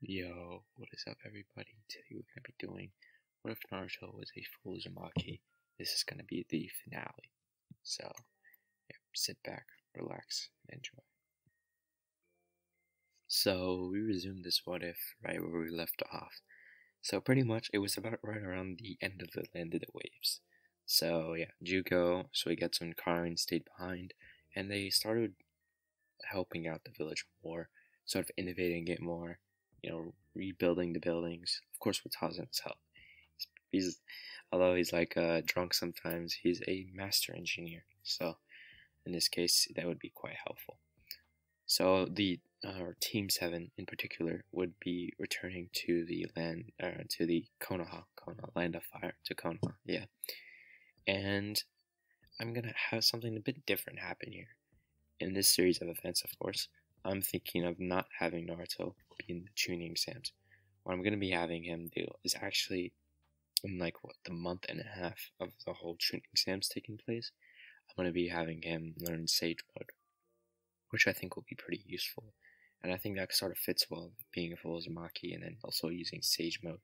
Yo, what is up, everybody? Today we're going to be doing What If Naruto Was a Full Uzumaki? This is going to be the finale. So, yeah, sit back, relax, and enjoy. So, we resumed this What If right where we left off. So, pretty much, it was about right around the end of the Land of the Waves. So, yeah, Jugo, Suigetsu, and Karin stayed behind, and they started helping out the village more, sort of innovating it more, rebuilding the buildings. Of course, with Tazen's help. He's, although he's like drunk sometimes, he's a master engineer. So in this case, that would be quite helpful. So the Team 7 in particular would be returning to the to the Konoha, Land of Fire, to Konoha, yeah. And I'm gonna have something a bit different happen here. In this series of events, of course, I'm thinking of not having Naruto be in the tuning exams. What I'm going to be having him do is actually, in the month and a half of the whole tuning exams taking place, I'm going to be having him learn Sage Mode, which I think will be pretty useful. And I think that sort of fits well, being a full Uzumaki and then also using Sage Mode.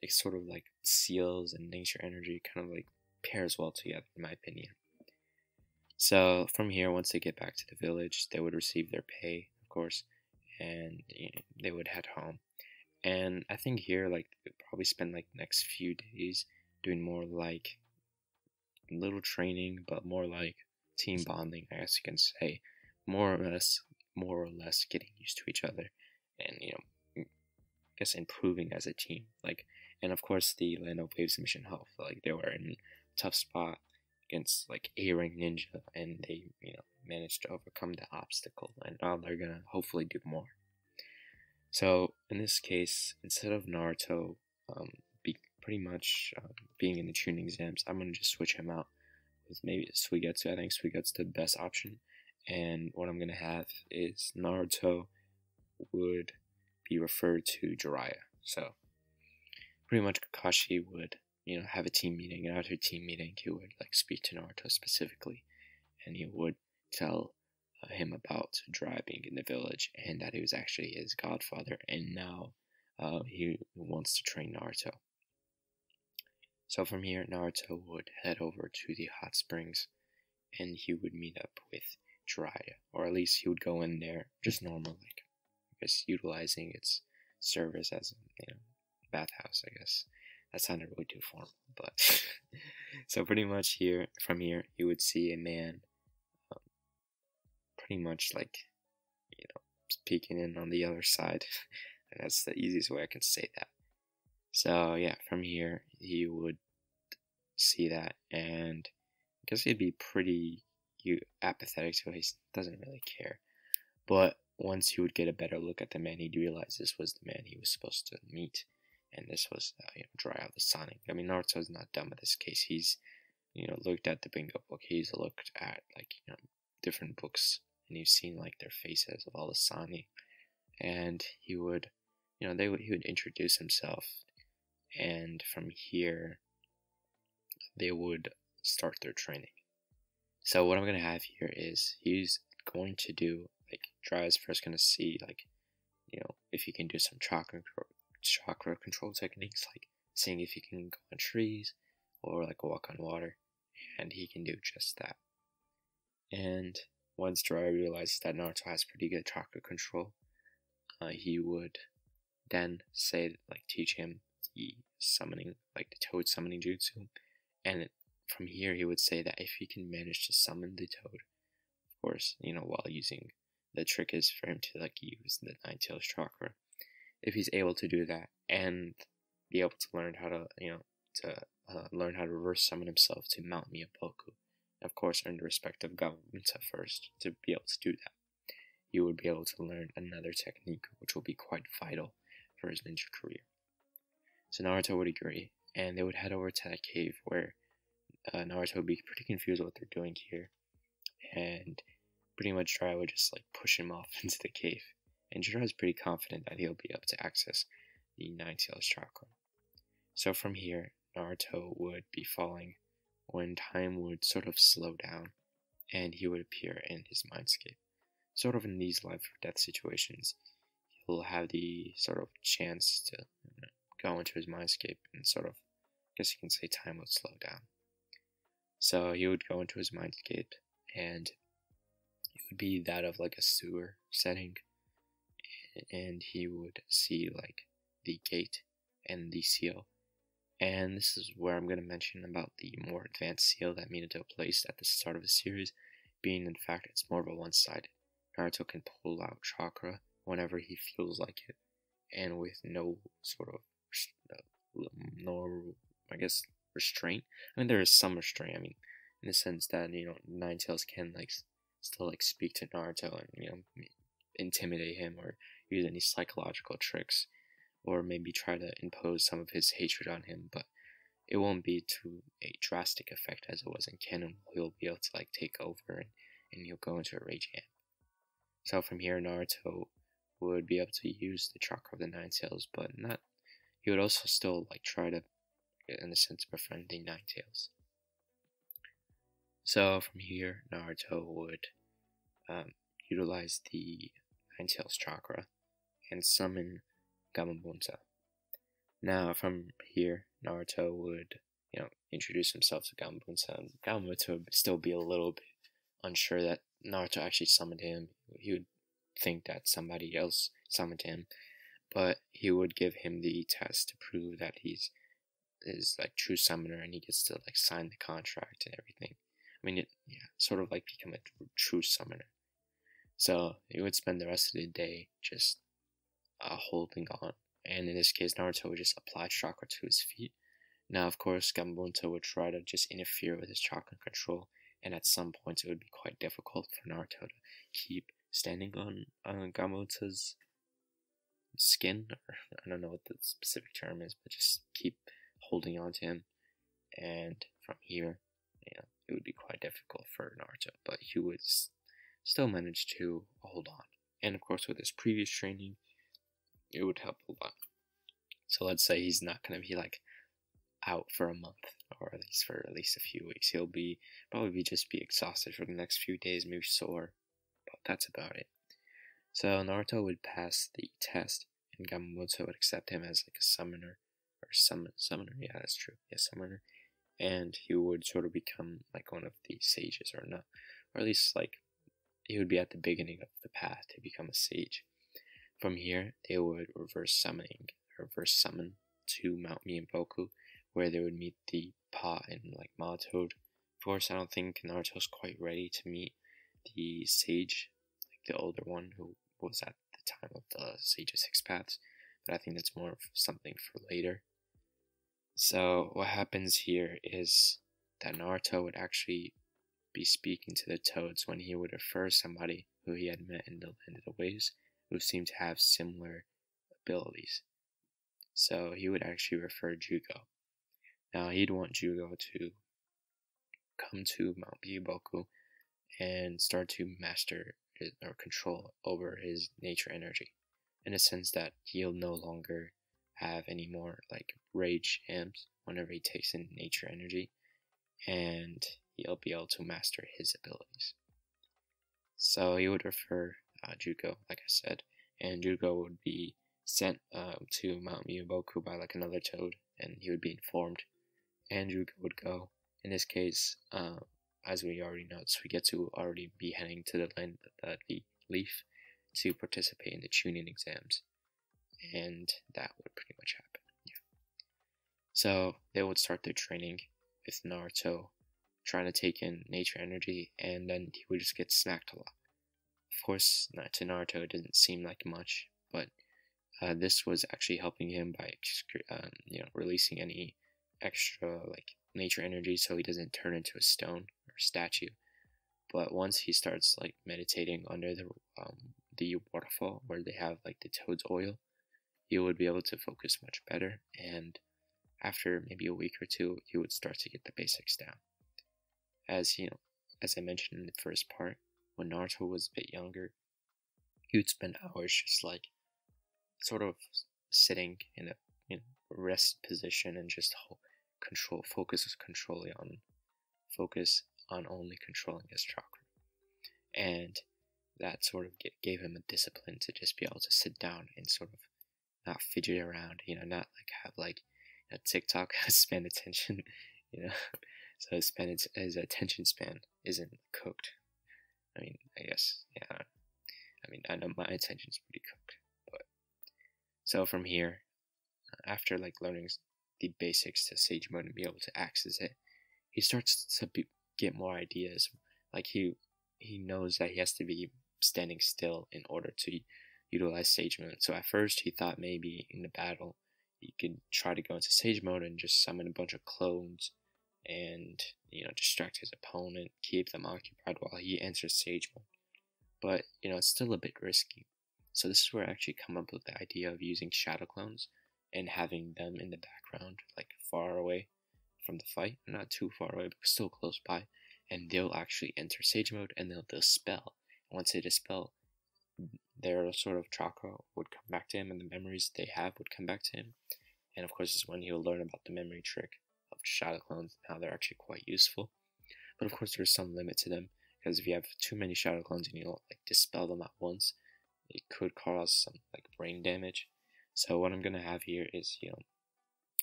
It sort of like seals and nature energy, kind of like pairs well together, in my opinion. So from here, once they get back to the village, they would receive their pay, of course, and they would head home. And I think here, they would probably spend the next few days doing more little training, but more like team bonding, I guess you can say, more or less getting used to each other, and I guess improving as a team. And of course, the Land of Waves mission helped. They were in a tough spot against A-rank ninja, and they managed to overcome the obstacle, and now they're gonna hopefully do more. So in this case, instead of Naruto pretty much being in the tuning exams, I'm gonna just switch him out with maybe Suigetsu. I think Suigetsu's the best option, and what I'm gonna have is Naruto would be referred to Jiraiya. So pretty much Kakashi would have a team meeting, and after a team meeting, he would speak to Naruto specifically, and he would tell him about Jiraiya being in the village, and that he was actually his godfather, and now he wants to train Naruto. So from here, Naruto would head over to the hot springs, and he would meet up with Jiraiya, or at least he would go in there just normal, I guess utilizing its service as a bathhouse, I guess. That sounded really too formal, but so pretty much from here, you would see a man, pretty much peeking in on the other side. And that's the easiest way I can say that. So yeah, from here, he would see that, and I guess he'd be pretty apathetic, so he doesn't really care. But once he would get a better look at the man, he'd realize this was the man he was supposed to meet. And this was, Jiraiya the Sonic. I mean, Naruto's not dumb in this case. He's, looked at the bingo book. He's looked at, different books, and you've seen, their faces of all the Sonic. And he would, he would introduce himself, and from here, they would start their training. So what I'm going to have here is, he's going to do, Jiraiya's first going to see, if he can do some chakra control techniques, seeing if he can go on trees or walk on water, and he can do just that. And once Jiraiya realizes that Naruto has pretty good chakra control, he would then teach him the summoning, the toad summoning jutsu, and from here he would say that if he can manage to summon the toad, of course, while using, the trick is for him to use the Nine Tails chakra. If he's able to do that and be able to learn how to, learn how to reverse summon himself to Mount Miyaboku, of course, earn the respect of governments at first to be able to do that, he would be able to learn another technique, which will be quite vital for his ninja career. So Naruto would agree, and they would head over to that cave where Naruto would be pretty confused what they're doing here, and pretty much Jiraiya would just push him off into the cave. And Jiraiya is pretty confident that he'll be able to access the Nine Tails chakra. So from here, Naruto would be falling when time would sort of slow down, and he would appear in his mindscape. Sort of in these life or death situations, will have the sort of chance to go into his mindscape and sort of, I guess you can say, time would slow down. So he would go into his mindscape, and it would be that of like a sewer setting, and he would see like the gate and the seal. And this is where I'm going to mention about the more advanced seal that Minato placed at the start of the series, being in fact it's more of a one-sided. Naruto can pull out chakra whenever he feels like it, and with no sort of, no, I guess, restraint. I mean, there is some restraint. I mean, in the sense that, Nine Tails can like still like speak to Naruto and intimidate him or use any psychological tricks, or maybe try to impose some of his hatred on him, but it won't be to a drastic effect as it was in canon. He'll be able to like take over and he'll go into a rage amp. So from here, Naruto would be able to use the chakra of the Nine Tails, but not. He would also still like try to, in a sense, befriend the Nine Tails. So from here, Naruto would utilize the Nine Tails chakra and summon Gamabunta. Now from here, Naruto would, introduce himself to Gamabunta, and Gamabunta would still be a little bit unsure that Naruto actually summoned him. He would think that somebody else summoned him, but he would give him the test to prove that he's like true summoner, and he gets to like sign the contract and everything. I mean, sort of like become a true summoner. So he would spend the rest of the day just holding on, and in this case, Naruto would just apply chakra to his feet. Now, of course, Gamabunta would try to just interfere with his chakra control, and at some points it would be quite difficult for Naruto to keep standing on Gamabunta's skin, or I don't know what the specific term is, but just keep holding on to him. And from here, it would be quite difficult for Naruto, but he would still manage to hold on. And of course, with his previous training, it would help a lot. So let's say he's not going to be like out for a month, or at least a few weeks. He'll probably just be exhausted for the next few days, maybe sore, but that's about it. So Naruto would pass the test, and Gamabunta would accept him as like a summoner, or summoner. Yeah, that's true. Yeah, summoner. And he would sort of become like one of the sages, or not, or at least like he would be at the beginning of the path to become a sage. From here, they would reverse summon to Mount Miyamboku, where they would meet the Pa and like Toad. Of course, I don't think Naruto's quite ready to meet the sage, like the older one who was at the time of the Sage's Six Paths, but I think that's more of something for later. So what happens here is that Naruto would actually be speaking to the Toads when he would refer somebody who he had met in the Land of the Waves who seemed to have similar abilities. So he would actually refer Jugo. Now he'd want Jugo to come to Mount Miyamboku and start to master or control over his nature energy, in a sense that he'll no longer have any more like rage amps whenever he takes in nature energy, and he'll be able to master his abilities. So he would refer Jugo, like I said, and Jugo would be sent to Mount Miyamboku by like another Toad, and he would be informed, and Jugo would go. In this case, as we already know, Suigetsu will already be heading to the land of the Leaf to participate in the Chunin exams, and that would pretty much happen. Yeah. So they would start their training with Naruto trying to take in nature energy, and then he would just get smacked a lot. Of course, to Naruto it didn't seem like much, but this was actually helping him by releasing any extra like nature energy, so he doesn't turn into a stone or statue. But once he starts like meditating under the waterfall where they have like the toad's oil, he would be able to focus much better, and after maybe a week or two, he would start to get the basics down. As I mentioned in the first part, when Naruto was a bit younger, he would spend hours just like sort of sitting in a rest position and just focus on only controlling his chakra. And that sort of gave him a discipline to just be able to sit down and sort of not fidget around, not like have like a TikTok span attention, you know. So his attention span isn't cooked. I mean, I guess, yeah. I mean, I know my attention's pretty cooked, but so from here, after like learning the basics to Sage Mode and be able to access it, he starts to get more ideas. Like he knows that he has to be standing still in order to utilize Sage Mode. So at first he thought maybe in the battle he could try to go into Sage Mode and just summon a bunch of clones and distract his opponent, keep them occupied while he enters Sage Mode. But it's still a bit risky. So this is where I actually come up with the idea of using shadow clones and having them in the background, like far away from the fight, not too far away, but still close by, and they'll actually enter Sage Mode and they'll dispel. And once they dispel, their sort of chakra would come back to him, and the memories they have would come back to him. And of course, this is when he'll learn about the memory trick of shadow clones and how they're actually quite useful. But of course, there's some limit to them, because if you have too many shadow clones and you don't like dispel them at once, it could cause some like brain damage. So what I'm gonna have here is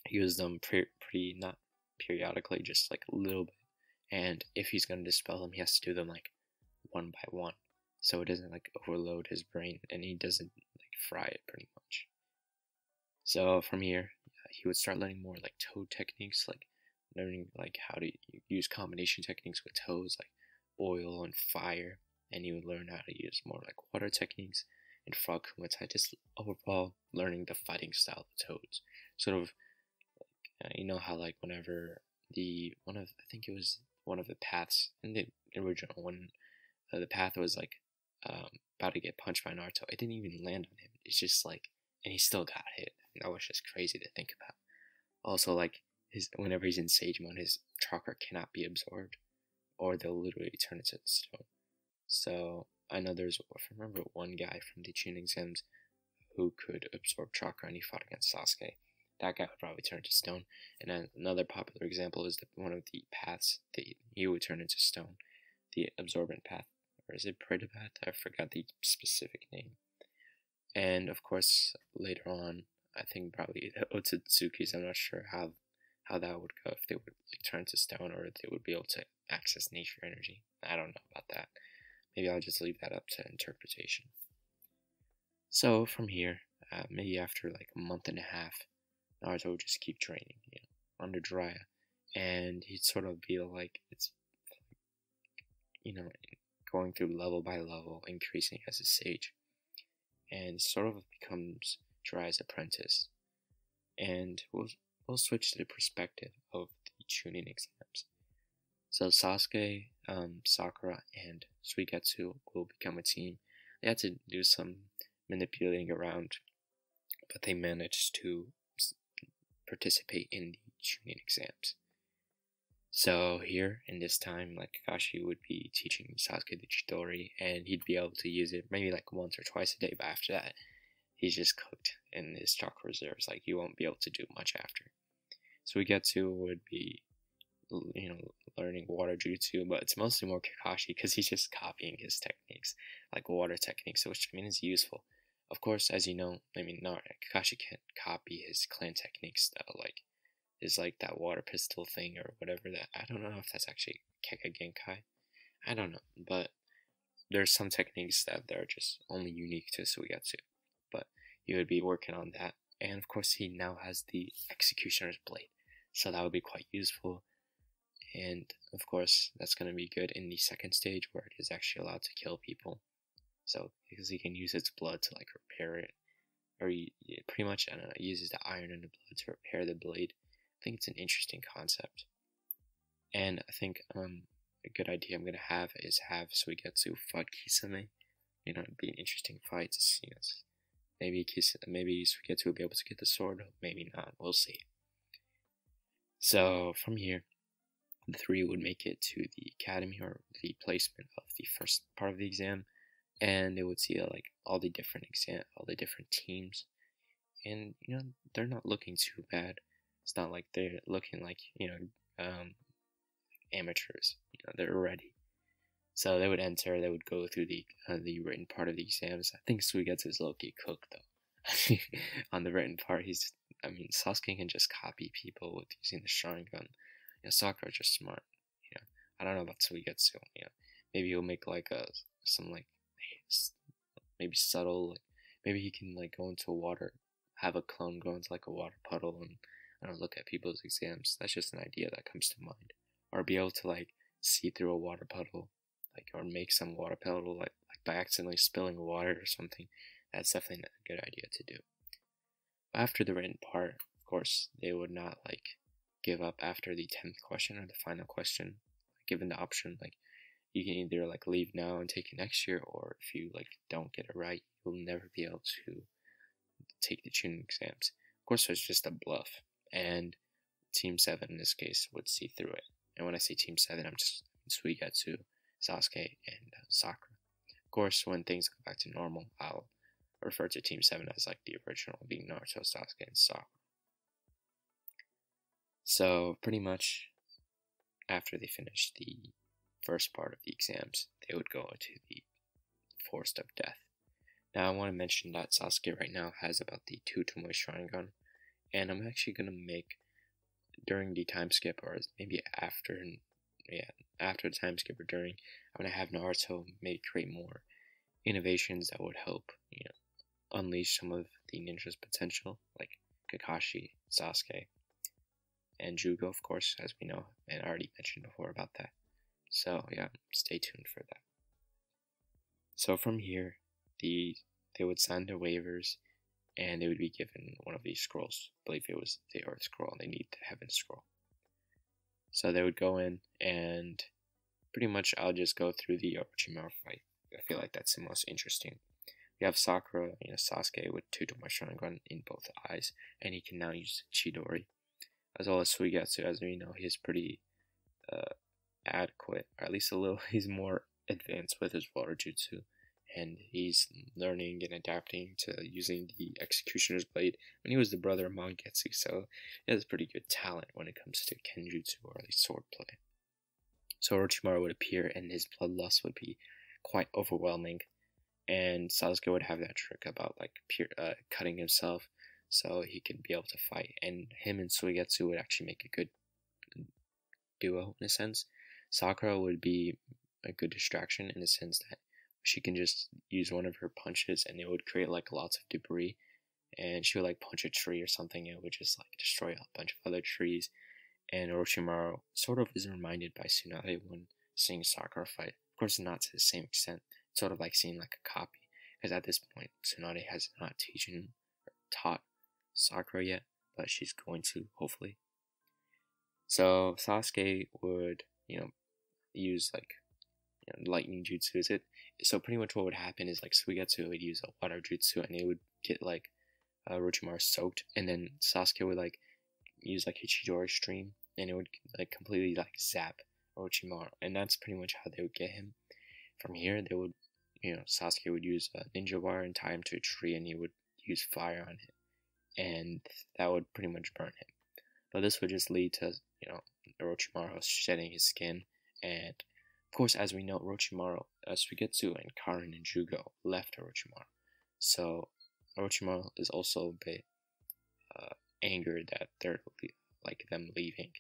use them pretty not periodically, just like a little bit. And if he's gonna dispel them, he has to do them like one by one, so it doesn't like overload his brain and he doesn't like fry it pretty much. So from here, he would start learning more like toe techniques, like learning like how to use combination techniques with toes, like oil and fire, and he would learn how to use more like water techniques and frog kumatai, just overall learning the fighting style of toads. Sort of, how like whenever I think it was one of the paths in the original one, the path was like about to get punched by Naruto. It didn't even land on him. It's just like, and he still got hit. And that was just crazy to think about. Also, like whenever he's in Sage Mode, his chakra cannot be absorbed, or they'll literally turn into stone. So I know there's, if I remember, one guy from the Chunin exams who could absorb chakra, and he fought against Sasuke. That guy would probably turn to stone. And then another popular example is one of the paths that he would turn into stone, the absorbent path, or is it Preta path? I forgot the specific name. And of course, later on, I think probably the Otsutsuki's. I'm not sure how that would go, if they would like turn to stone or if they would be able to access nature energy. I don't know about that. Maybe I'll just leave that up to interpretation. So from here, maybe after like a month and a half, Naruto would just keep training, under Jiraiya, and he'd sort of be like, it's, going through level by level, increasing as a sage, and sort of becomes Jiraiya's apprentice. And we'll switch to the perspective of the Chunin exams. So Sasuke, Sakura, and Suigetsu will become a team. They had to do some manipulating around, but they managed to participate in the Chunin exams. So here, in this time, like Kakashi would be teaching Sasuke the Chidori, and he'd be able to use it maybe like once or twice a day, but after that, he's just cooked in his chakra reserves. Like, he won't be able to do much after. Suigetsu would be, learning water jutsu, but it's mostly more Kakashi because he's just copying his techniques, like water techniques, which is useful. Of course, as you know, Kakashi can't copy his clan techniques though, like, is like that water pistol thing or whatever that, I don't know if that's actually Keka Genkai. I don't know, but there's some techniques that they're just only unique to Suigetsu, but he would be working on that. And of course, he now has the Executioner's Blade, so that would be quite useful. And of course, that's going to be good in the second stage where it is actually allowed to kill people. So, because he can use its blood to like repair it, or he pretty much, I don't know, uses the iron in the blood to repair the blade. I think it's an interesting concept. And I think a good idea I'm going to have is have Suigetsu fight Kisame. It'd be an interesting fight to see. Maybe Suigetsu will be able to get the sword, maybe not, we'll see. So from here, the three would make it to the academy, or the placement of the first part of the exam, and they would see like all the different teams, and they're not looking too bad. It's not like they're looking like amateurs. They're ready. So they would enter, they would go through the written part of the exams. I think Suigetsu is low-key cooked though. On the written part, I mean, Sasuke can just copy people with using the Sharingan. Sakura's just smart. I don't know about Suigetsu. Maybe he'll make like some like maybe subtle, like maybe he can like go into water, have a clone go into like a water puddle and I don't know, look at people's exams. That's just an idea that comes to mind. Or be able to like see through a water puddle, like or make some water puddle like by accidentally spilling water or something. That's definitely a good idea to do. After the written part, of course, they would not like give up after the 10th question or the final question. Given the option, like you can either like leave now and take it next year, or if you like don't get it right, you'll never be able to take the tuning exams. Of course, it's just a bluff, and Team 7 in this case would see through it. And when I say Team 7, I'm just Suigetsu, Sasuke, and Sakura. Of course, when things go back to normal, I'll refer to Team 7 as like the original, being Naruto, Sasuke, and Sakura. So, pretty much, after they finish the first part of the exams, they would go into the Forest of Death. Now, I want to mention that Sasuke right now has about the 2 Tomoe Sharingan, and I'm actually going to make, during the time skip, or maybe after the time skip or during, I'm going to have Naruto maybe create more innovations that would help, unleash some of the ninja's potential, like Kakashi, Sasuke, and Jugo, of course, as we know, and I already mentioned before about that. So yeah, stay tuned for that. So from here, they would sign their waivers, and they would be given one of these scrolls. I believe it was the Earth Scroll, and they need the Heaven Scroll. So they would go in, and pretty much I'll just go through the Orochimaru fight. I feel like that's the most interesting. We have Sakura, Sasuke with 2 Tomoe Sharingan in both eyes, and he can now use Chidori. As well as Suigetsu, as we know, he's pretty adequate, or at least a little, he's more advanced with his water jutsu, and he's learning and adapting to using the Executioner's Blade when he was the brother of Mangetsu, so he has pretty good talent when it comes to Kenjutsu, or at least swordplay. So Orochimaru would appear, and his bloodlust would be quite overwhelming, and Sasuke would have that trick about like cutting himself so he can be able to fight, and him and Suigetsu would actually make a good duo in a sense. Sakura would be a good distraction in the sense that she can just use one of her punches and it would create like lots of debris, and she would like punch a tree or something and it would just like destroy a bunch of other trees. And Orochimaru sort of is reminded by Tsunade when seeing Sakura fight. Of course, not to the same extent. It's sort of like seeing like a copy, because at this point Tsunade has not taught Sakura yet, but she's going to, hopefully. So Sasuke would, use like lightning jutsu. So pretty much what would happen is like Suigetsu would use a water jutsu, and it would get like Orochimaru soaked, and then Sasuke would like use like a Chidori stream, and it would like completely like zap Orochimaru, and that's pretty much how they would get him. From here, they would, Sasuke would use a ninja wire and tie him to a tree, and he would use fire on him, and that would pretty much burn him. But this would just lead to, Orochimaru shedding his skin, and of course, as we know, Orochimaru, Suigetsu, and Karin and Jugo left Orochimaru, so Orochimaru is also a bit angered that they're like them leaving.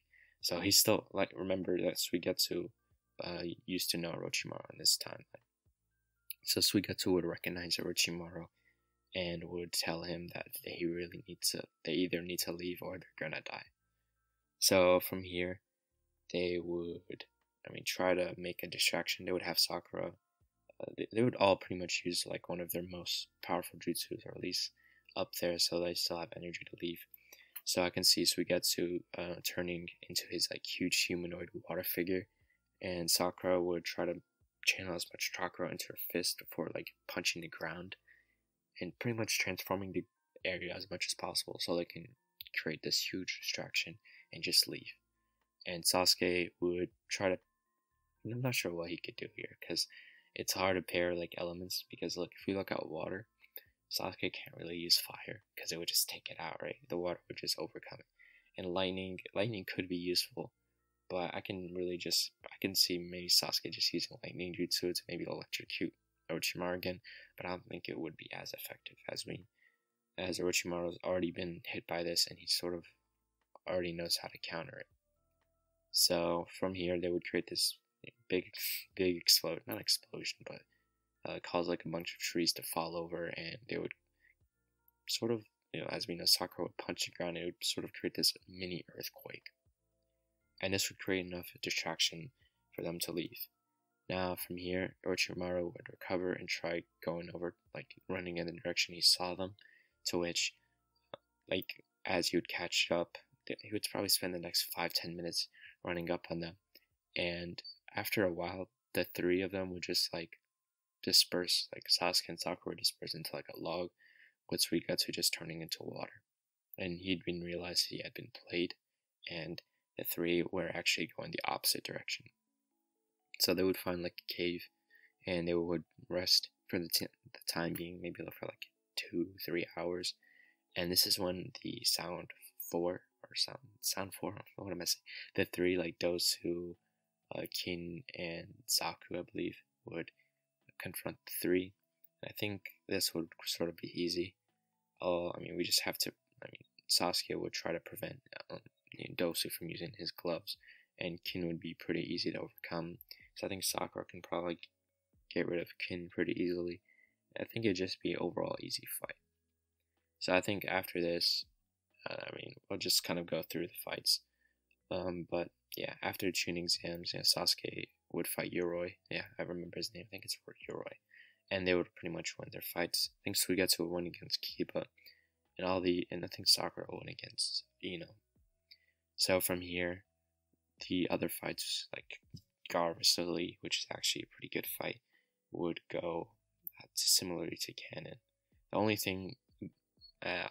So he's still like, remember that Suigetsu used to know Orochimaru in this time. So Suigetsu would recognize Orochimaru and would tell him that they either need to leave or they're gonna die. So from here, they would, try to make a distraction. They would have Sakura. They would all pretty much use like one of their most powerful jutsus, or at least up there, so they still have energy to leave. So I can see Suigetsu turning into his like huge humanoid water figure, and Sakura would try to channel as much chakra into her fist before like punching the ground, and pretty much transforming the area as much as possible so they can create this huge distraction and just leave. And Sasuke would try to, I'm not sure what he could do here, because it's hard to pair like elements, because look, if we look at water, Sasuke can't really use fire because it would just take it out, right? The water would just overcome it. And lightning could be useful, but I can see maybe Sasuke just using lightning jutsu to maybe electrocute Orochimaru again, but I don't think it would be as effective as Orochimaru's already been hit by this and he sort of already knows how to counter it. So from here they would create this big not explosion, but cause like a bunch of trees to fall over, and they would sort of, as we know, Sakura would punch the ground, and it would sort of create this mini earthquake. And this would create enough distraction for them to leave. Now from here, Orochimaru would recover and try going over, like running in the direction he saw them, to which, like, as he would catch up, he would probably spend the next 5-10 minutes running up on them. And after a while, the three of them would just like disperse, like Sasuke and Sakura would disperse into like a log, with Suigatsu just turning into water. And he'd been realized he had been played, and the three were actually going the opposite direction. So they would find like a cave, and they would rest for the time being, maybe for like 2-3 hours. And this is when the sound 4, what am I saying? The three, like Dosu, Kin, and Zaku, I believe, would confront the three. I think this would sort of be easy. We just have to. Sasuke would try to prevent Dosu from using his gloves, and Kin would be pretty easy to overcome. So I think Sakura can probably get rid of Kin pretty easily. I think it'd just be overall easy fight. So I think after this, we'll just kind of go through the fights. But yeah, after the Chunin exams, Sasuke would fight Yoroi. Yeah, I remember his name. I think it's Yoroi. And they would pretty much win their fights. I think Suigatsu would win against Kiba, and I think Sakura would win against Ino. So from here, the other fights, like Gar vs. Lee, which is actually a pretty good fight, would go similarly to canon. The only thing a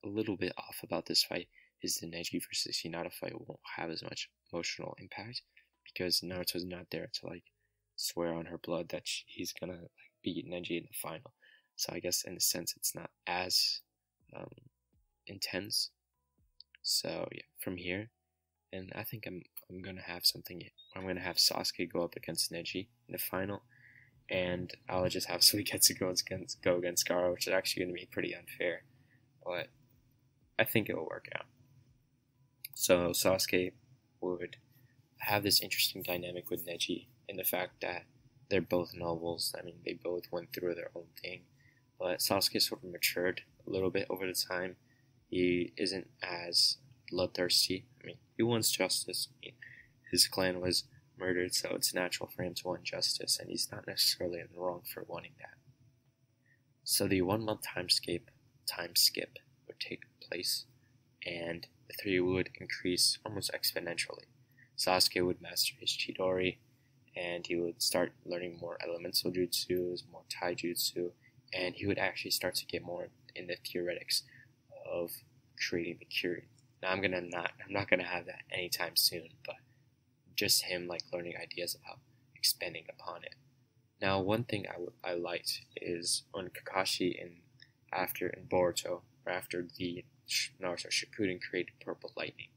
little bit off about this fight is the Neji versus Hinata fight won't have as much emotional impact, because Naruto's not there to like swear on her blood that he's gonna like beat Neji in the final. So I guess in a sense it's not as intense. So yeah, from here, and I think I'm gonna have Sasuke go up against Neji in the final, and I'll just have Suigetsu go against Gaara, which is actually gonna be pretty unfair, but I think it will work out. So Sasuke would have this interesting dynamic with Neji in the fact that they're both nobles. They both went through their own thing, but Sasuke sort of matured a little bit over the time. He isn't as bloodthirsty. He wants justice. His clan was murdered, so it's natural for him to want justice, and he's not necessarily in the wrong for wanting that. So the 1 month time skip would take place, and the three would increase almost exponentially. Sasuke would master his Chidori, and he would start learning more elemental jutsus, more taijutsu, and he would actually start to get more in the theoretics of creating the Kyurin. Now I'm not gonna have that anytime soon, but just him like learning ideas about expanding upon it. Now one thing I liked is when Kakashi in Boruto, or after the Naruto Shippuden created purple lightning.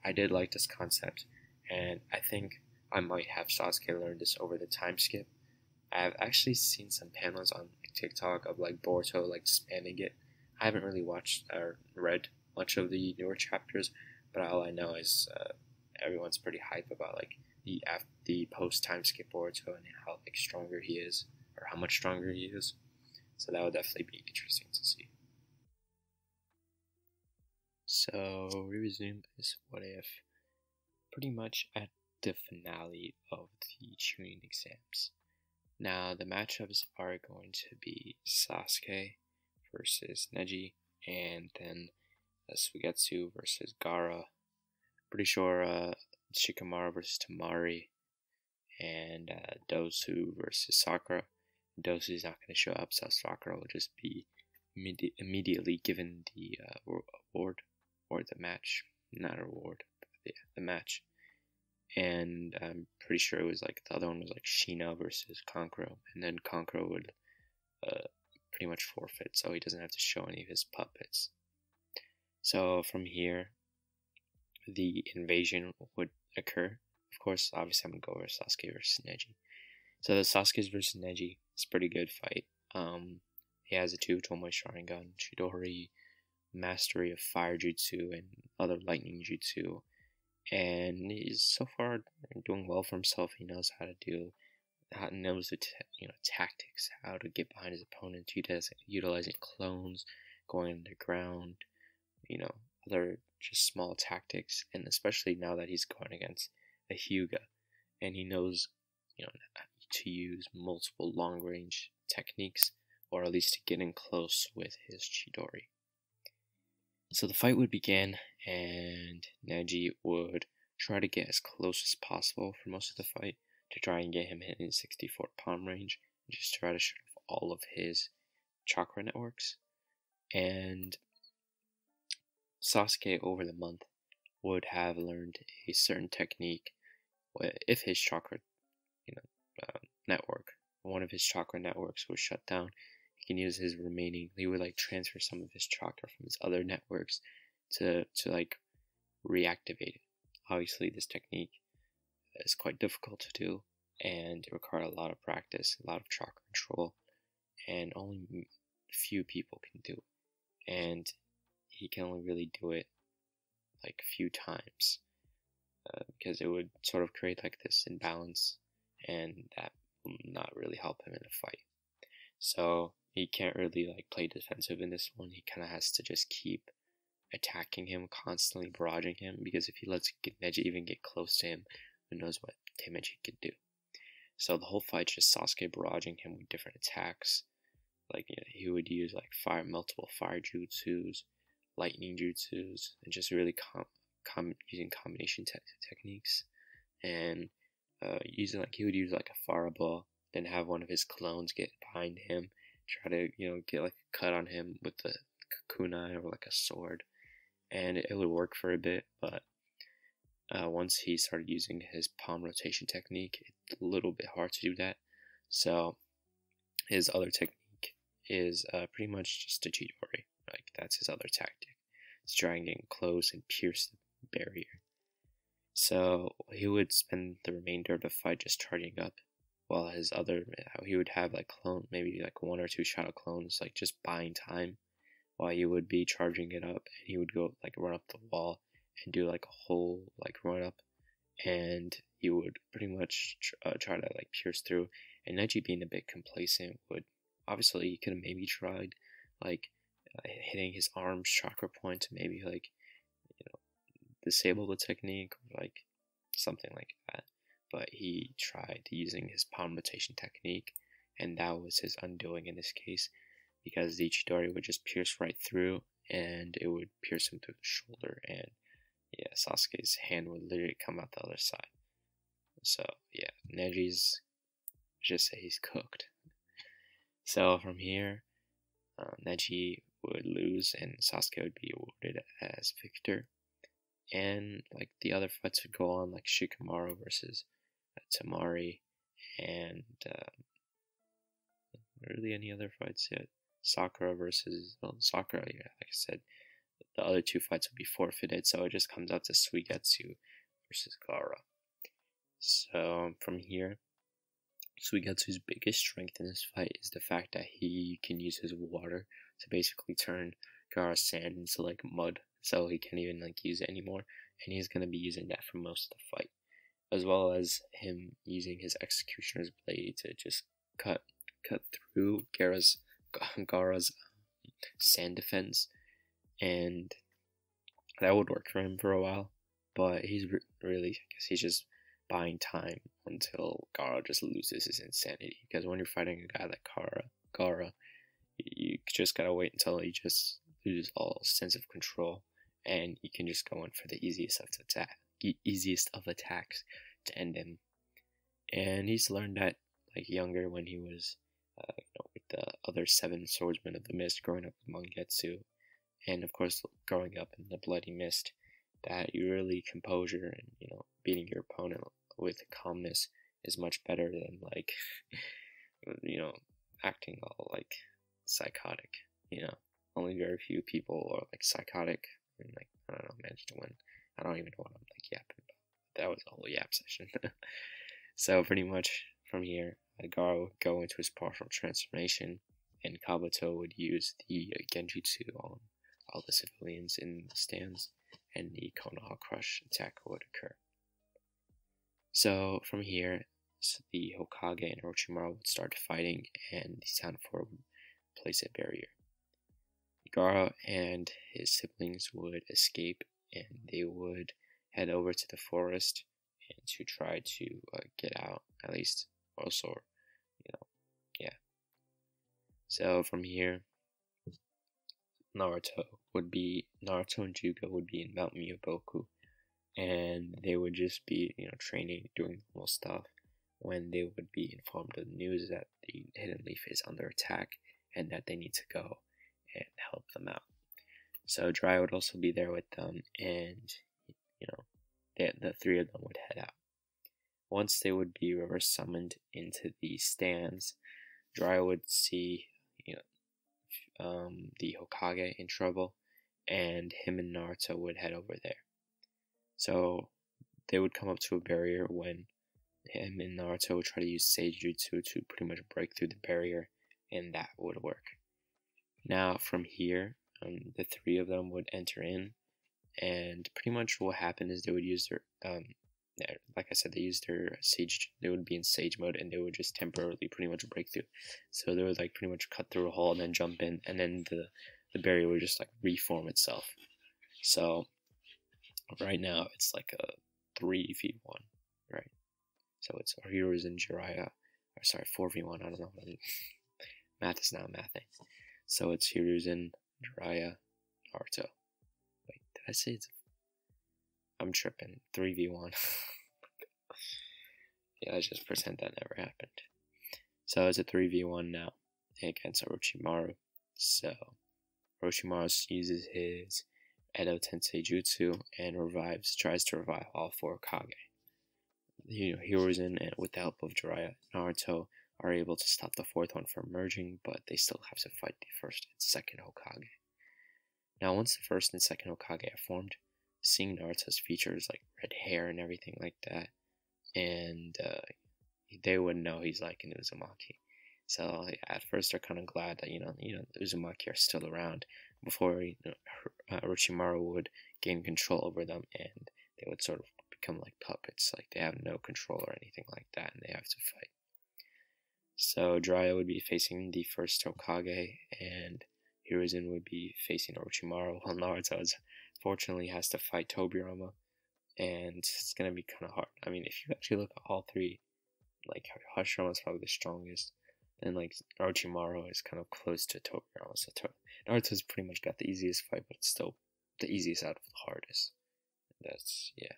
I did like this concept, and I think I might have Sasuke learn this over the time skip. I've actually seen some panels on TikTok of like Boruto like spamming it. I haven't really watched or read much of the newer chapters, but all I know is everyone's pretty hype about like the post time skip Boruto and how like stronger he is, or how much stronger he is. So that would definitely be interesting to see. So we resume this what if pretty much at the finale of the Chunin exams. Now the matchups are going to be Sasuke versus Neji, and then Suigetsu versus Gaara. Pretty sure Shikamaru versus Tamari, and Dosu versus Sakura. Dosu is not going to show up, so Sakura will just be immediately given the award, or the match. Not a reward, but yeah, the match. And I'm pretty sure it was like the other one was like Shina versus Kankuro, and then Kankuro would pretty much forfeit, so he doesn't have to show any of his puppets. So from here, the invasion would occur. Of course, obviously, I'm gonna go over Sasuke versus Neji. So the Sasuke versus Neji is a pretty good fight. He has a 2 Tomoe Sharingan, Chidori, mastery of fire jutsu and other lightning jutsu, and he's so far doing well for himself. He knows how to do, how knows the tactics, how to get behind his opponent, utilizing clones, going underground, other just small tactics, and especially now that he's going against a Hyuga, and he knows, to use multiple long-range techniques, or at least to get in close with his Chidori. So the fight would begin, and Neji would try to get as close as possible for most of the fight to try and get him in 64 palm range, and just try to shut off all of his chakra networks. And Sasuke, over the month, would have learned a certain technique. If his chakra, network, one of his chakra networks was shut down, he can use his remaining. He would transfer some of his chakra from his other networks to reactivate it. Obviously, this technique is quite difficult to do, and it requires a lot of practice, a lot of chakra control, and only a few people can do it. And he can only really do it a few times, because it would sort of create this imbalance, and that will not really help him in a fight. So he can't really play defensive in this one. He kind of has to just keep attacking him, constantly barraging him, because if he lets Neji even get close to him, who knows what Neji could do. So the whole fight's just Sasuke barraging him with different attacks. He would use multiple fire jutsus, lightning jutsus, and just really using combination techniques. And he would use a fireball, then have one of his clones get behind him, try to get a cut on him with the kunai or a sword, and it would work for a bit. But once he started using his palm rotation technique, it's a little bit hard to do that. So his other technique is pretty much just a Chidori. That's his other tactic. It's trying to get close and pierce the barrier. So he would spend the remainder of the fight just charging up, while he would have maybe 1 or 2 shadow clones just buying time while he would be charging it up, and he would go run up the wall and do a whole run up, and he would pretty much try to pierce through. And Neji, being a bit complacent, would obviously, he could have maybe tried hitting his arm's chakra point to maybe disable the technique, or something like that. But he tried using his palm rotation technique, and that was his undoing in this case, because the Chidori would just pierce right through, and it would pierce him through the shoulder, and Sasuke's hand would literally come out the other side. So Neji's, just say he's cooked. So from here, Neji would lose, and Sasuke would be awarded as victor. And the other fights would go on, Shikamaru versus Tamari, and really any other fights yet. Sakura versus Sakura. Like I said, the other 2 fights would be forfeited, so it just comes out to Suigetsu versus Gaara. So from here, Suigetsu's biggest strength in this fight is the fact that he can use his water to basically turn Gaara's sand into mud, so he can't even use it anymore, and he's gonna be using that for most of the fight, as well as him using his Executioner's Blade to just cut through Gaara's sand defense, and that would work for him for a while. But he's really, I guess he's just buying time until Gaara just loses his insanity, because when you're fighting a guy like Gaara, you just gotta wait until he just loses all sense of control, and you can just go in for the easiest of attacks to end him. And he's learned that younger, when he was with the other 7 swordsmen of the mist, growing up with Mangetsu, and of course growing up in the Bloody Mist, that you really composure and beating your opponent with calmness is much better than acting all psychotic. Only very few people are psychotic and I don't know, manage to win. I don't even know what I'm yapping about. that was a whole yap session. So pretty much from here, Gaara would go into his partial transformation, and Kabuto would use the Genjutsu on all the civilians in the stands, and the Konoha Crush attack would occur. So from here, the Hokage and Orochimaru would start fighting, and the Town 4 would place a barrier. Gaara and his siblings would escape, and they would head over to the forest and to try to get out, at least. Also, yeah. So from here, Naruto and Jugo would be in Mount Myoboku, and they would just be, training, doing normal stuff, when they would be informed of the news that the Hidden Leaf is under attack and that they need to go and help them out. So Jiraiya would also be there with them, and the three of them would head out. Once they would be reverse summoned into the stands, Jiraiya would see the Hokage in trouble, and him and Naruto would head over there. So they would come up to a barrier when him and Naruto would try to use Sage Jutsu to pretty much break through the barrier, and that would work. Now from here, the three of them would enter in, and pretty much what happened is they would use their, like I said, they used their Sage, they would be in Sage mode, and they would just temporarily pretty much break through. So they would like pretty much cut through a hole and then jump in, and then the barrier would just like reform itself. So right now it's like a 3v1, right? So it's our heroes in Jiraiya, or sorry, 4v1, I don't know. Math is not mathing. So it's Hiruzen, Jiraiya, Naruto. Wait, did I say it's... I'm tripping. 3v1. Yeah, let's just pretend that never happened. So it's a 3v1 now against Orochimaru. So Orochimaru uses his Edo Tensei Jutsu and tries to revive all four Kage. Hiruzen, and with the help of Jiraiya, Naruto are able to stop the fourth one from merging, but they still have to fight the first and second Hokage. Now, once the first and second Hokage are formed, seeing Naruto's features like red hair and everything like that, and they would know he's like an Uzumaki. So at first they're kind of glad that the Uzumaki are still around before Orochimaru would gain control over them, and they would sort of become like puppets, like they have no control or anything like that, and they have to fight. So Jiraiya would be facing the first Hokage, and Hiruzen would be facing Orochimaru, while Naruto fortunately has to fight Tobirama, and it's gonna be kind of hard. I mean, if you actually look at all three, like Hashirama is probably the strongest, and like Orochimaru is kind of close to Tobirama. So Naruto's pretty much got the easiest fight, but it's still the easiest out of the hardest. Yeah.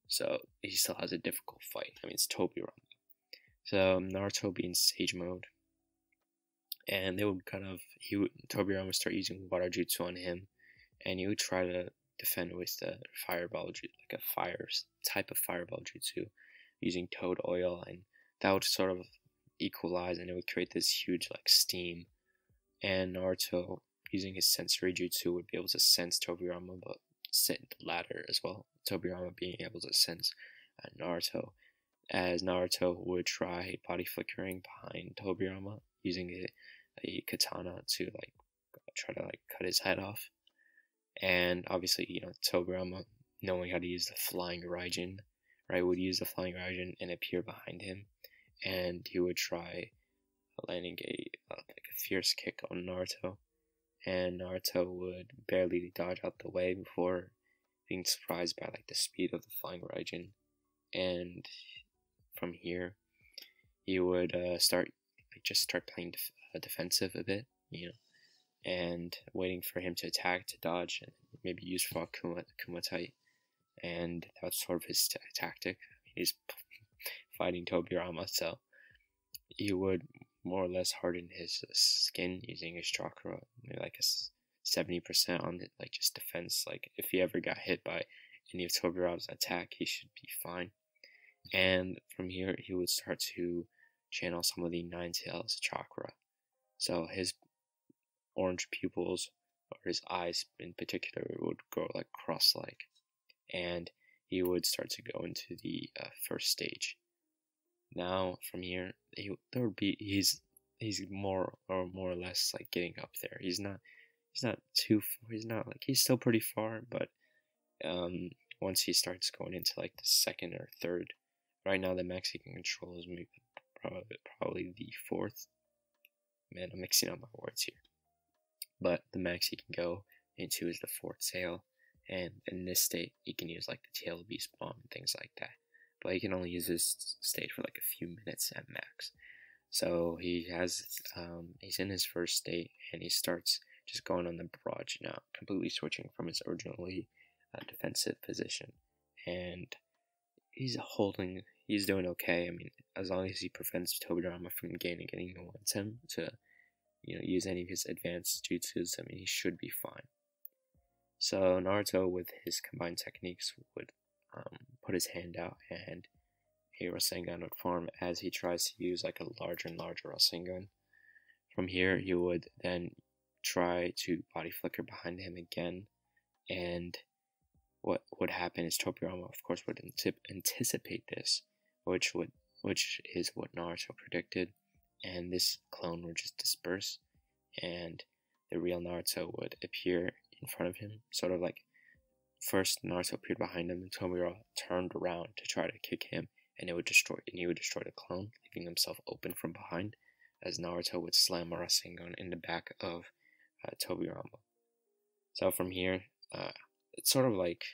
So he still has a difficult fight. I mean, it's Tobirama. So Naruto would be in Sage mode, and they would Tobirama would start using Water Jutsu on him, and he would try to defend with the Fireball Jutsu, like a fire type of Fireball Jutsu, using Toad Oil, and that would sort of equalize, and it would create this huge like steam. And Naruto, using his Sensory Jutsu, would be able to sense Tobirama, but the latter as well. Tobirama being able to sense Naruto, as Naruto would try body flickering behind Tobirama, using a katana to like try to like cut his head off. And obviously, Tobirama, knowing how to use the Flying Raijin, right, would use the Flying Raijin and appear behind him, and he would try landing a fierce kick on Naruto, and Naruto would barely dodge out the way before being surprised by like the speed of the Flying Raijin. And from here, he would start playing defensive a bit, and waiting for him to attack, to dodge, and maybe use Kumatai. And that's sort of his tactic. He's fighting Tobirama, so he would more or less harden his skin using his chakra, maybe like a 70% on it, like just defense. Like if he ever got hit by any of Tobirama's attack, he should be fine. And from here, he would start to channel some of the Nine Tails chakra. So his orange pupils, or his eyes in particular, would grow like cross-like, and he would start to go into the first stage. Now from here, there would be he's more or less like getting up there. He's not too far. He's not like he's still pretty far, but once he starts going into like the second or third, right now the max he can control is maybe probably the fourth. Man, I'm mixing up my words here. But the max he can go into is the fourth tail, and in this state he can use like the tail beast bomb and things like that. But he can only use this state for like a few minutes at max. So he's in his first state, and he starts just going on the barrage now, completely switching from his originally defensive position, and he's doing okay. I mean, as long as he prevents Tobirama from gaining any momentum to, use any of his advanced jutsus, I mean, he should be fine. So Naruto, with his combined techniques, would put his hand out, and a Rasengan would form as he tries to use like a larger and larger Rasengan. From here, he would then try to body flicker behind him again, and what would happen is Tobirama, of course, would anticipate this, which is what Naruto predicted, and this clone would just disperse, and the real Naruto would appear in front of him, sort of like first Naruto appeared behind him, and Tobirama turned around to try to kick him, and he would destroy the clone, leaving himself open from behind, as Naruto would slam a Rasengan in the back of Tobirama. So from here, it's sort of like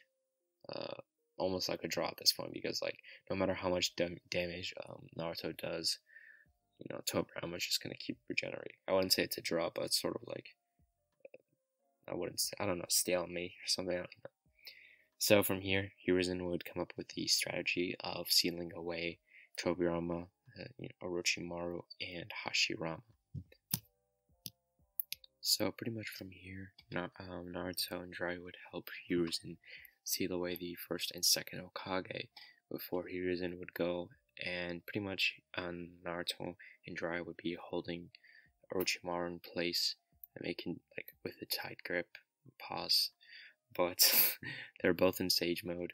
almost like a draw at this point, because like no matter how much damage Naruto does, Tobirama is just gonna keep regenerating. I wouldn't say it's a draw, but it's sort of like I don't know, stalemate or something. I don't know. So from here, Hiruzen would come up with the strategy of sealing away Tobirama, Orochimaru, and Hashirama. So pretty much from here, Naruto and Jiraiya would help Hiruzen seal away the first and second Hokage before Hiruzen would go, and pretty much Naruto and Jiraiya would be holding Orochimaru in place and making like with a tight grip, pause, but they're both in sage mode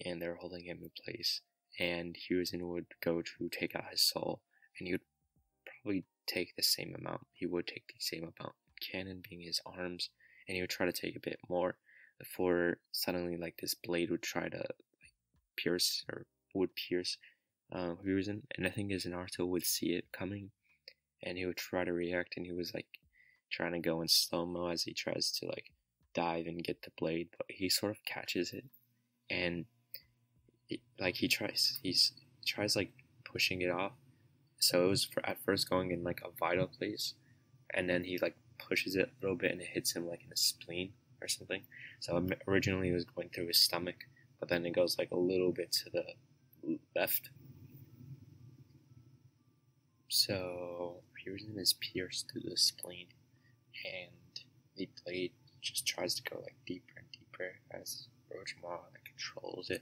and they're holding him in place, and Hiruzen would go to take out his soul, and he would probably take the same amount. He would take the same amount, cannon being his arms, and he would try to take a bit more before suddenly like this blade would try to pierce Hiruzen, and the thing is Naruto would see it coming, and he would try to react, and he was like trying to go in slow-mo as he tries to like dive and get the blade, but he sort of catches it, and he tries like pushing it off, so it was at first going in like a vital place, and then he like pushes it a little bit and it hits him like in the spleen or something. So originally it was going through his stomach, but then it goes like a little bit to the left. So Hiruzen is pierced through the spleen, and the blade just tries to go like deeper and deeper as Orochimaru controls it.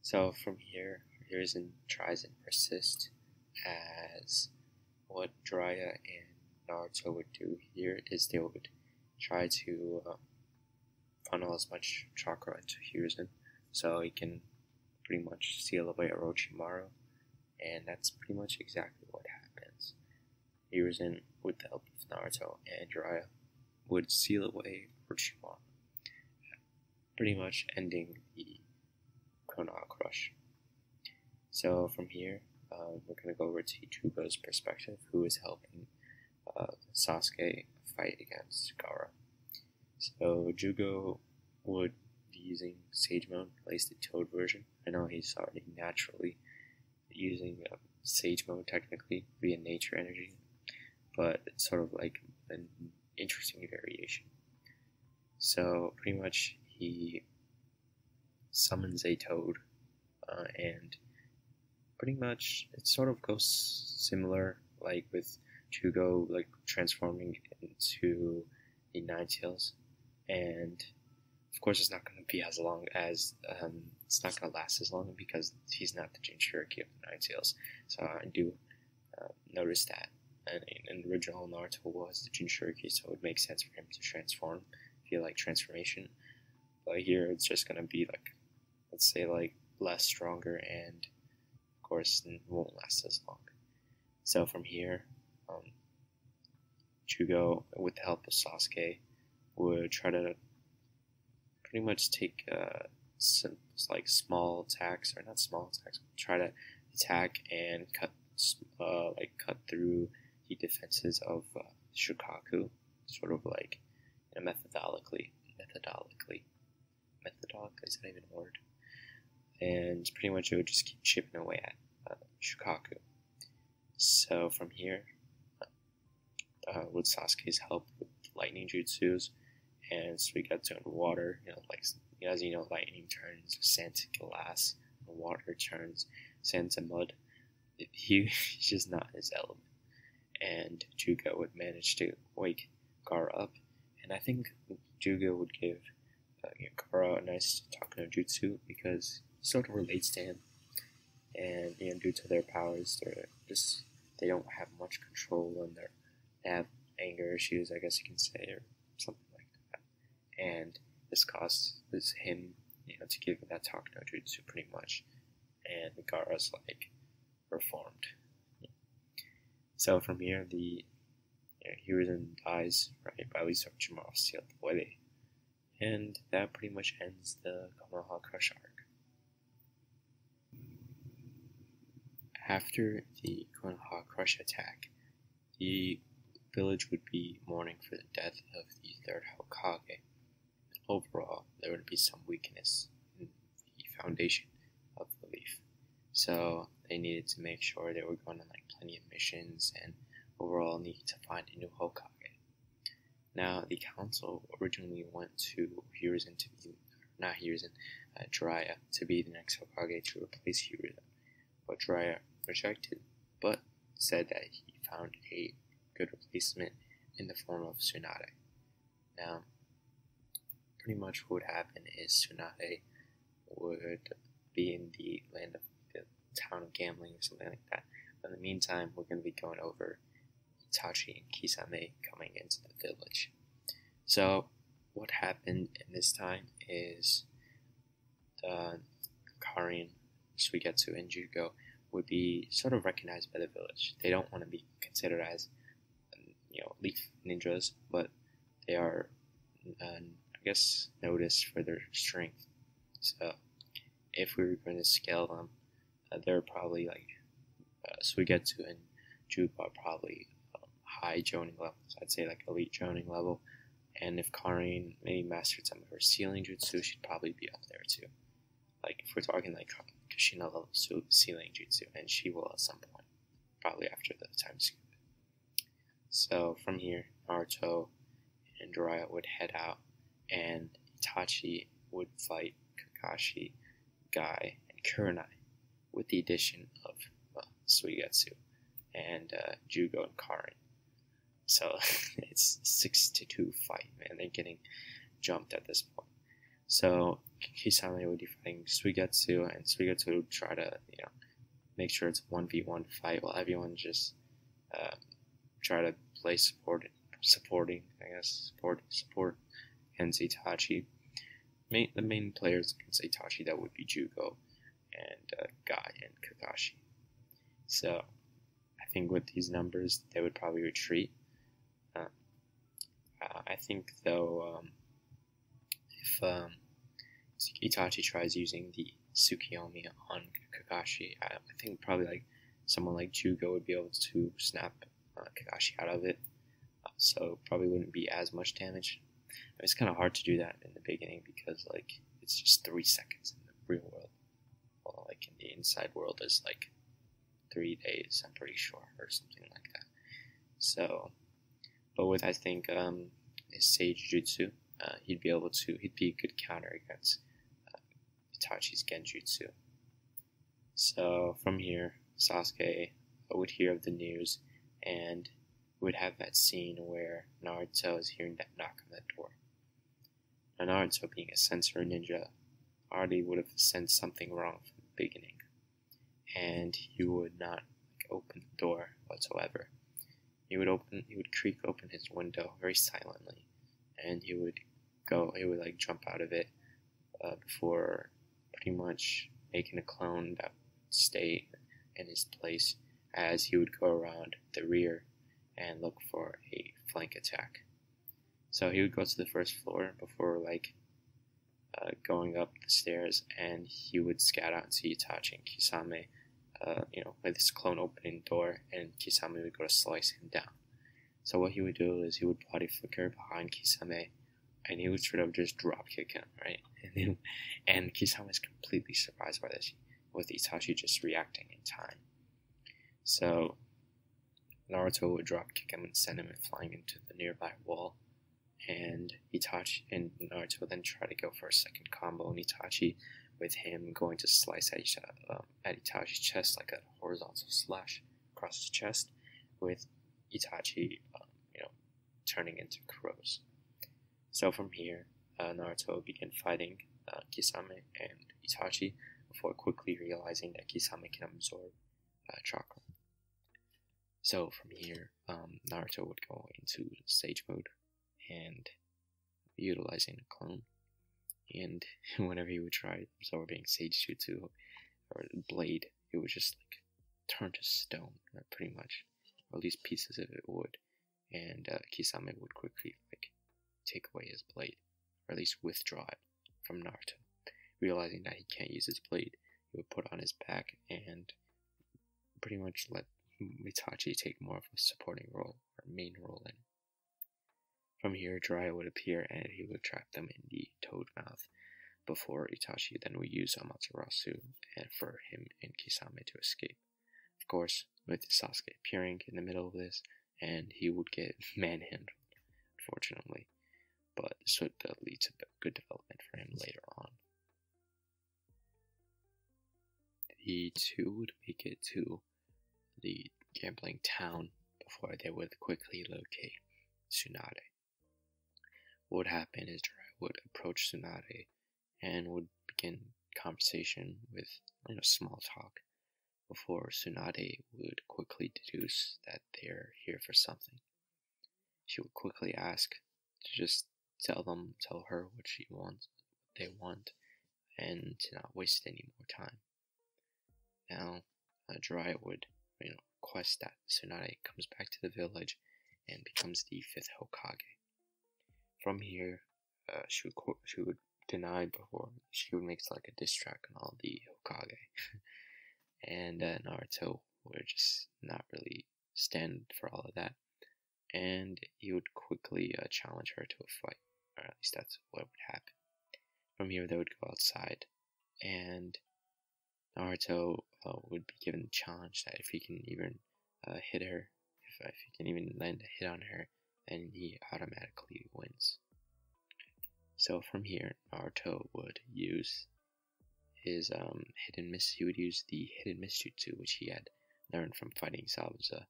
So from here, Hiruzen tries and persists, as what Jiraiya and Naruto would do here is they would try to funnel as much chakra into Hiruzen so he can pretty much seal away Orochimaru, and that's pretty much exactly what happens. Hiruzen, with the help of Naruto and Jiraiya, would seal away Orochimaru, pretty much ending the Konoha Crush. So from here, we're going to go over to Jugo's perspective, who is helping Sasuke fight against Gaara. So Jugo would be using Sage Mode, at least the Toad version. I know he's already naturally using Sage Mode technically via nature energy, but it's sort of like an interesting variation. So pretty much he summons a Toad, and pretty much it sort of goes similar like with Jugo like transforming into the Ninetales, and of course it's not going to be as long as it's not going to last as long because he's not the Jinchuriki of the Ninetales. So I do notice that, and in the original Naruto was the Jinchuriki, so it would make sense for him to transform, feel like transformation. But here it's just going to be like let's say like less stronger, and of course won't last as long. So from here, Jugo, with the help of Sasuke, would try to pretty much take some like small attacks, or not small attacks, try to attack and cut through the defenses of Shukaku, sort of like methodically. Methodically, is that even a word? And pretty much it would just keep chipping away at Shukaku. So from here, with Sasuke's help with lightning jutsus and Suigetsu and water, like as you know, lightning turns sand to glass, and water turns sand to mud. He's just not his element. And Juga would manage to wake Gaara up, and I think Juga would give Gaara a nice Takuno Jutsu because he sort of relates to him, and due to their powers, they don't have much control, and they have anger issues, I guess you can say, or something like that. And this causes him, to give that Takuno Jutsu pretty much, and Gaara's like reformed. So from here, the Hiruzen dies, right, by Lisa Orochimaru Puede, and that pretty much ends the Konoha Crush arc. After the Konoha Crush attack, the village would be mourning for the death of the third Hokage. Overall, there would be some weakness in the foundation of the leaf, so they needed to make sure they were going on like plenty of missions, and overall needed to find a new Hokage. Now, the council originally went to Jiraiya to be the next Hokage to replace Hiruzen, but Jiraiya rejected, but said that he found a good replacement in the form of Tsunade. Now, pretty much what would happen is Tsunade would be in the land of the town of gambling or something like that. But in the meantime, we're going to be going over Itachi and Kisame coming into the village. So, what happened in this time is the Karin, Suigetsu, and Jugo would be sort of recognized by the village. They don't want to be considered as, leaf ninjas, but they are, I guess, noticed for their strength. So, if we were going to scale them, they're probably like Suigetsu and Jugo are probably high Jonin levels. I'd say like elite Jonin level. And if Karin maybe mastered some of her sealing jutsu, she'd probably be up there too. Like if we're talking like Kushina level sealing jutsu, and she will at some point, probably after the time skip. So from here, Naruto and Jiraiya would head out, and Itachi would fight Kakashi, Guy, and Kurenai, with the addition of Suigetsu and Jugo and Karin. So it's 6-2 fight, man. They're getting jumped at this point. So Kisame would be fighting Suigetsu, and Suigetsu would try to, make sure it's a 1v1 fight, while everyone just try to play supporting, I guess, support against Itachi. The main players against Itachi, that would be Jugo and Guy and Kakashi. So I think with these numbers, they would probably retreat. I think, though, if Itachi tries using the Tsukiyomi on Kakashi, I think probably like someone like Jugo would be able to snap Kakashi out of it, so probably wouldn't be as much damage. It's kind of hard to do that in the beginning because like it's just 3 seconds in the real world, while like in the inside world is like 3 days, I'm pretty sure, or something like that. So, but with, I think, his Sage Jutsu, he'd be a good counter against Itachi's Genjutsu. So from here, Sasuke would hear of the news, and would have that scene where Naruto is hearing that knock on the door. Now, Naruto, being a sensor ninja, already would have sensed something wrong from the beginning, and he would not open the door whatsoever. He would creak open his window very silently, and he would jump out of it before pretty much making a clone that would stay in his place as he would go around the rear and look for a flank attack. So he would go to the first floor before going up the stairs, and he would scout out and see Itachi and Kisame, with his clone opening the door, and Kisame would go to slice him down. So what he would do is he would body flicker behind Kisame, and he would sort of just drop kick him, right? And Kisame is completely surprised by this, with Itachi just reacting in time. So Naruto would drop kick him and send him flying into the nearby wall, and Itachi and Naruto then try to go for a second combo on Itachi, with him going to slice at Itachi's chest like a horizontal slash across his chest, with Itachi, turning into crows. So from here, Naruto began fighting Kisame and Itachi before quickly realizing that Kisame can absorb chakra. So from here, Naruto would go into sage mode and utilizing a clone, and whenever he would try absorbing sage jutsu or blade, it would just turn to stone, pretty much, or at least pieces of it would, and Kisame would quickly take away his blade, or at least withdraw it from Naruto. Realizing that he can't use his blade, he would put on his back and pretty much let Itachi take more of a supporting role, or main role in it. From here, Jiraiya would appear and he would trap them in the toad mouth before Itachi then would use Amaterasu and for him and Kisame to escape. Of course, with Sasuke appearing in the middle of this, and he would get manhandled, unfortunately. But this would lead to good development for him later on. The two would make it to the gambling town before they would quickly locate Tsunade. What would happen is Jiraiya would approach Tsunade and would begin conversation with small talk before Tsunade would quickly deduce that they're here for something. She would quickly ask to just tell her what they want, and to not waste any more time. Now, Jiraiya would request that Tsunade comes back to the village and becomes the 5th Hokage. From here, she would deny before she would make a diss track on all the Hokage, and Naruto would just not really stand for all of that, and he would quickly challenge her to a fight, or at least that's what would happen. From here, they would go outside, and Naruto would be given the challenge that if he can even hit her, if he can even land a hit on her, then he automatically wins. So from here, Naruto would use his he would use the hidden mist jutsu, which he had learned from fighting Zabuza,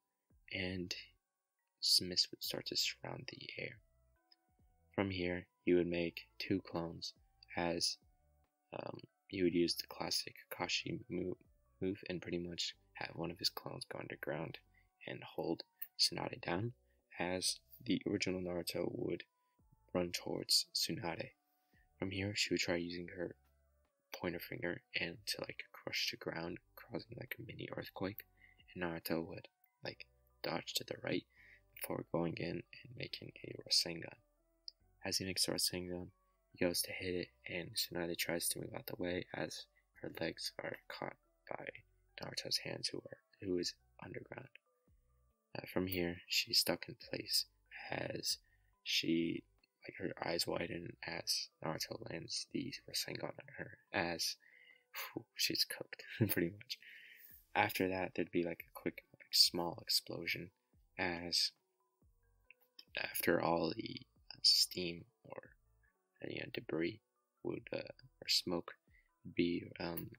and mist would start to surround the air. From here, he would make 2 clones, as he would use the classic Kakashi move and pretty much have one of his clones go underground and hold Tsunade down, as the original Naruto would run towards Tsunade. From here, she would try using her pointer finger and to crush the ground, causing a mini earthquake, and Naruto would dodge to the right before going in and making a Rasengan. As he makes a Rasengan, he goes to hit it, and Tsunade tries to move out the way as her legs are caught by Naruto's hands, who is underground. From here, she's stuck in place as she, her eyes widen as Naruto lands the Rasengan on her, as she's cooked, pretty much. After that, there'd be a quick, small explosion, as after all the steam or any debris would, or smoke would be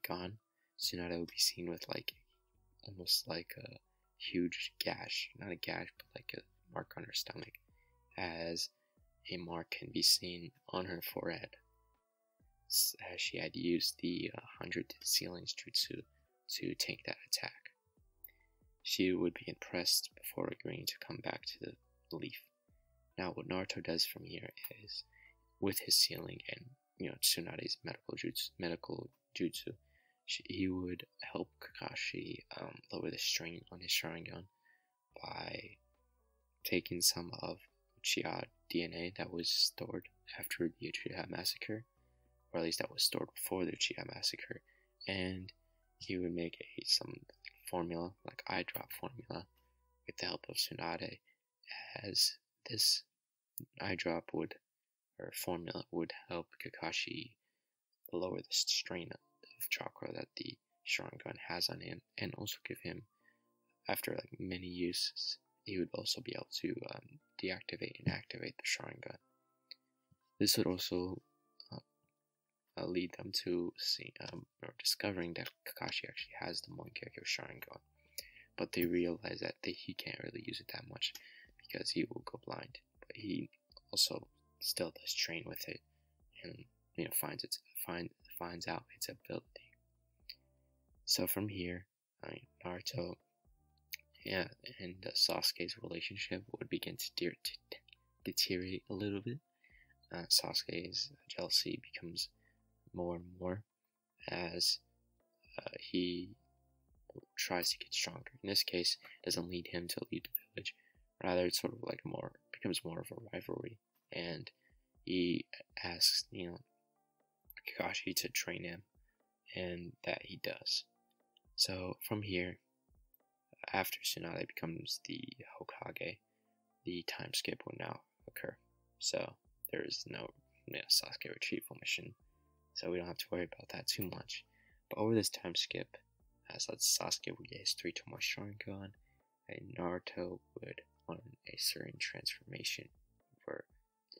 gone, Tsunade would be seen with almost a huge gash, not a gash, but a mark on her stomach, as a mark can be seen on her forehead, as she had used the 100 ceilings jutsu to tank that attack. She would be impressed before agreeing to come back to the leaf. Now, what Naruto does from here is, with his sealing and Tsunade's medical jutsu, he would help Kakashi lower the strain on his Sharingan by taking some of Uchiha DNA that was stored after the Uchiha massacre, or at least that was stored before the Uchiha massacre, and he would make some formula, like eye drop formula, with the help of Tsunade, as this eye drop formula would help Kakashi lower the strain of chakra that the Sharingan has on him, and also give him, after like many uses, he would also be able to deactivate and activate the Sharingan. This would also lead them to or discovering that Kakashi actually has the Mangekyo Sharingan, but they realize that he can't really use it that much because he will go blind. But he also still does train with it, and finds out its ability. So from here, Naruto, and Sasuke's relationship would begin to deteriorate a little bit. Sasuke's jealousy becomes more and more as he tries to get stronger. In this case, it doesn't lead him to leave the village. Rather, it's sort of like becomes more of a rivalry, and he asks, Kakashi to train him, and that he does. So from here, after Tsunade becomes the Hokage, the time skip will now occur. So there is no Sasuke retrieval mission, so we don't have to worry about that too much. But over this time skip, as Sasuke would get his 3 Tomoe Sharingan, and Naruto would learn a certain transformation over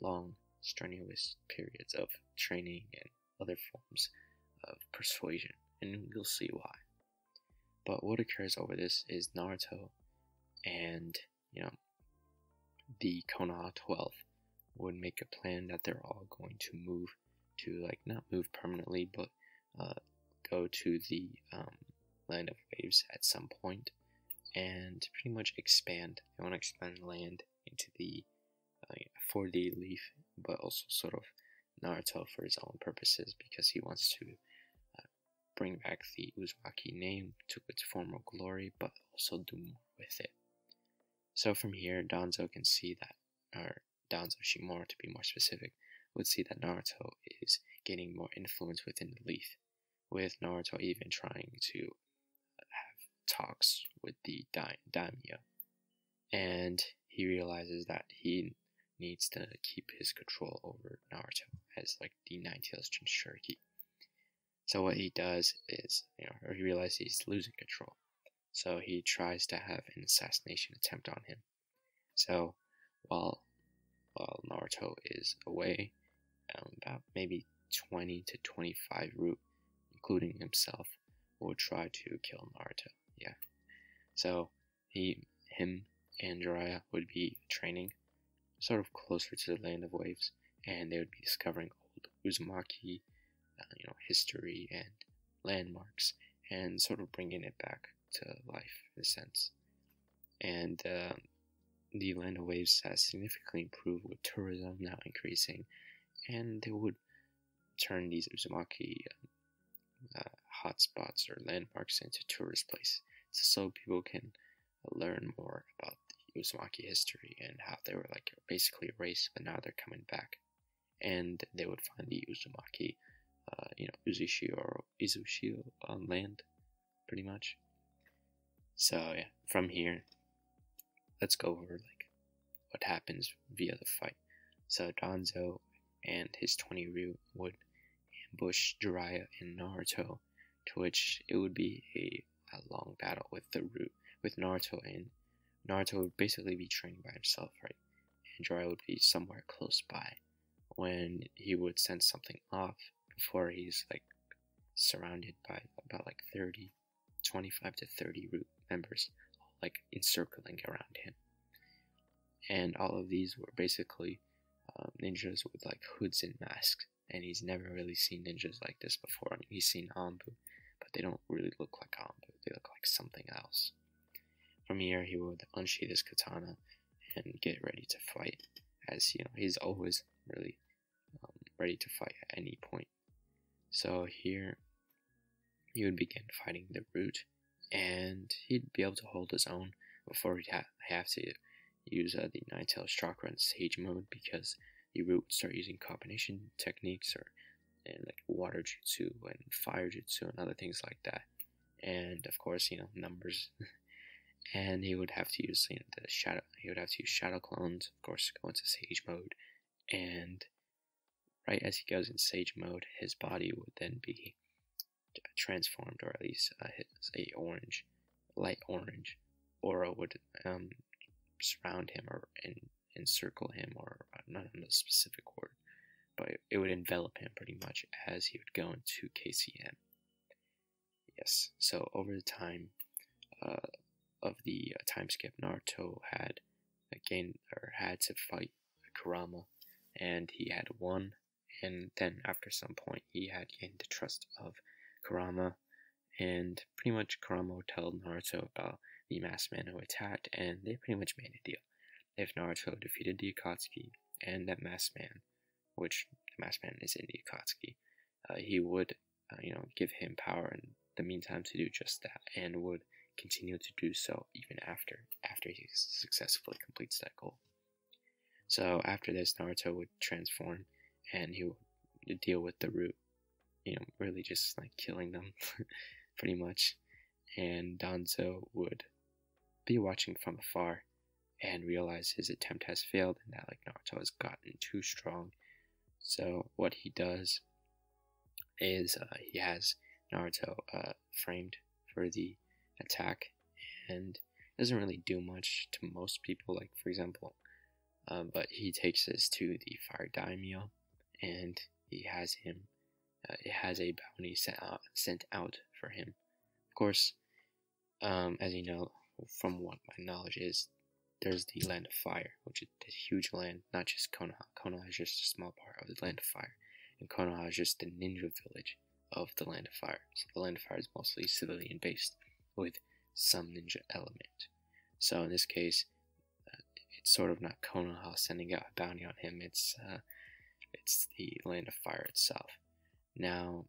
long, strenuous periods of training and other forms of persuasion, and you'll see why. But what occurs over this is Naruto and, the Konoha 12 would make a plan that they're all going to move to, not move permanently, but go to the Land of Waves at some point, and pretty much expand. They want to expand land into the for the Leaf, but also sort of Naruto for his own purposes, because he wants to bring back the Uzumaki name to its former glory, but also do more with it. So from here, Danzo can see that, or Danzo Shimura to be more specific, would see that Naruto is gaining more influence within the Leaf, with Naruto even trying to have talks with the daimyo. And he realizes that he needs to keep his control over Naruto as the 9-tailed Jinchuriki. So what he does is, or he realizes he's losing control. So he tries to have an assassination attempt on him. So while Naruto is away, about maybe 20 to 25 root, including himself, will try to kill Naruto. Yeah. So him and Jiraiya would be training sort of closer to the Land of Waves, and they would be discovering old Uzumaki, history and landmarks, and sort of bringing it back to life in a sense. And the Land of Waves has significantly improved, with tourism now increasing, and they would turn these Uzumaki hotspots or landmarks into tourist places, so people can learn more about the Uzumaki history and how they were basically erased, but now they're coming back, and they would find the Uzumaki, Uzushi or Izushi on land, pretty much. So yeah, from here, let's go over what happens via the fight. So Danzo and his 20 Ryu would ambush Jiraiya and Naruto, to which it would be a long battle with Naruto, and Naruto would basically be training by himself, right? And Jiraiya would be somewhere close by, when he would send something off before he's surrounded by about 25 to 30 root members, all encircling around him. And all of these were basically ninjas with hoods and masks, and he's never really seen ninjas like this before. I mean, he's seen Anbu, but they don't really look like Anbu, they look like something else. From here, he would unsheath his katana and get ready to fight, as he's always really ready to fight at any point. So here, he would begin fighting the Root, and he'd be able to hold his own before he'd have to use the Nine-Tails chakra in Sage mode, because the Root would start using combination techniques and like water jutsu and fire jutsu and other things like that. And of course, numbers. And he would have to use the shadow. He would have to use shadow clones, of course, go into Sage mode. And right as he goes in Sage mode, his body would then be transformed, or at least a light orange aura would surround him or encircle him, or not in a specific word, but it would envelop him pretty much as he would go into KCM. Yes, so over the time of the time skip, Naruto had had to fight Kurama, and he had won. And then after some point, he had gained the trust of Kurama, and pretty much Kurama would tell Naruto about the masked man who attacked, and they pretty much made a deal. If Naruto defeated the Akatsuki and that masked man, which the masked man is in the Akatsuki, he would, give him power in the meantime to do just that, and would continue to do so even after he successfully completes that goal. So after this, Naruto would transform, and he would deal with the Root, really just like killing them, pretty much. And Danzo would be watching from afar and realize his attempt has failed, and that Naruto has gotten too strong. So what he does is he has Naruto framed for the attack, and doesn't really do much to most people, like for example, but he takes this to the Fire Daimyo, and he has him. It has a bounty sent out for him. Of course, as you know, from what my knowledge is, there's the Land of Fire, which is a huge land, not just Konoha. Konoha is just a small part of the Land of Fire, and Konoha is just the ninja village of the Land of Fire. So the Land of Fire is mostly civilian based, with some ninja element. So in this case, it's sort of not Konoha sending out a bounty on him. It's the Land of Fire itself. Now,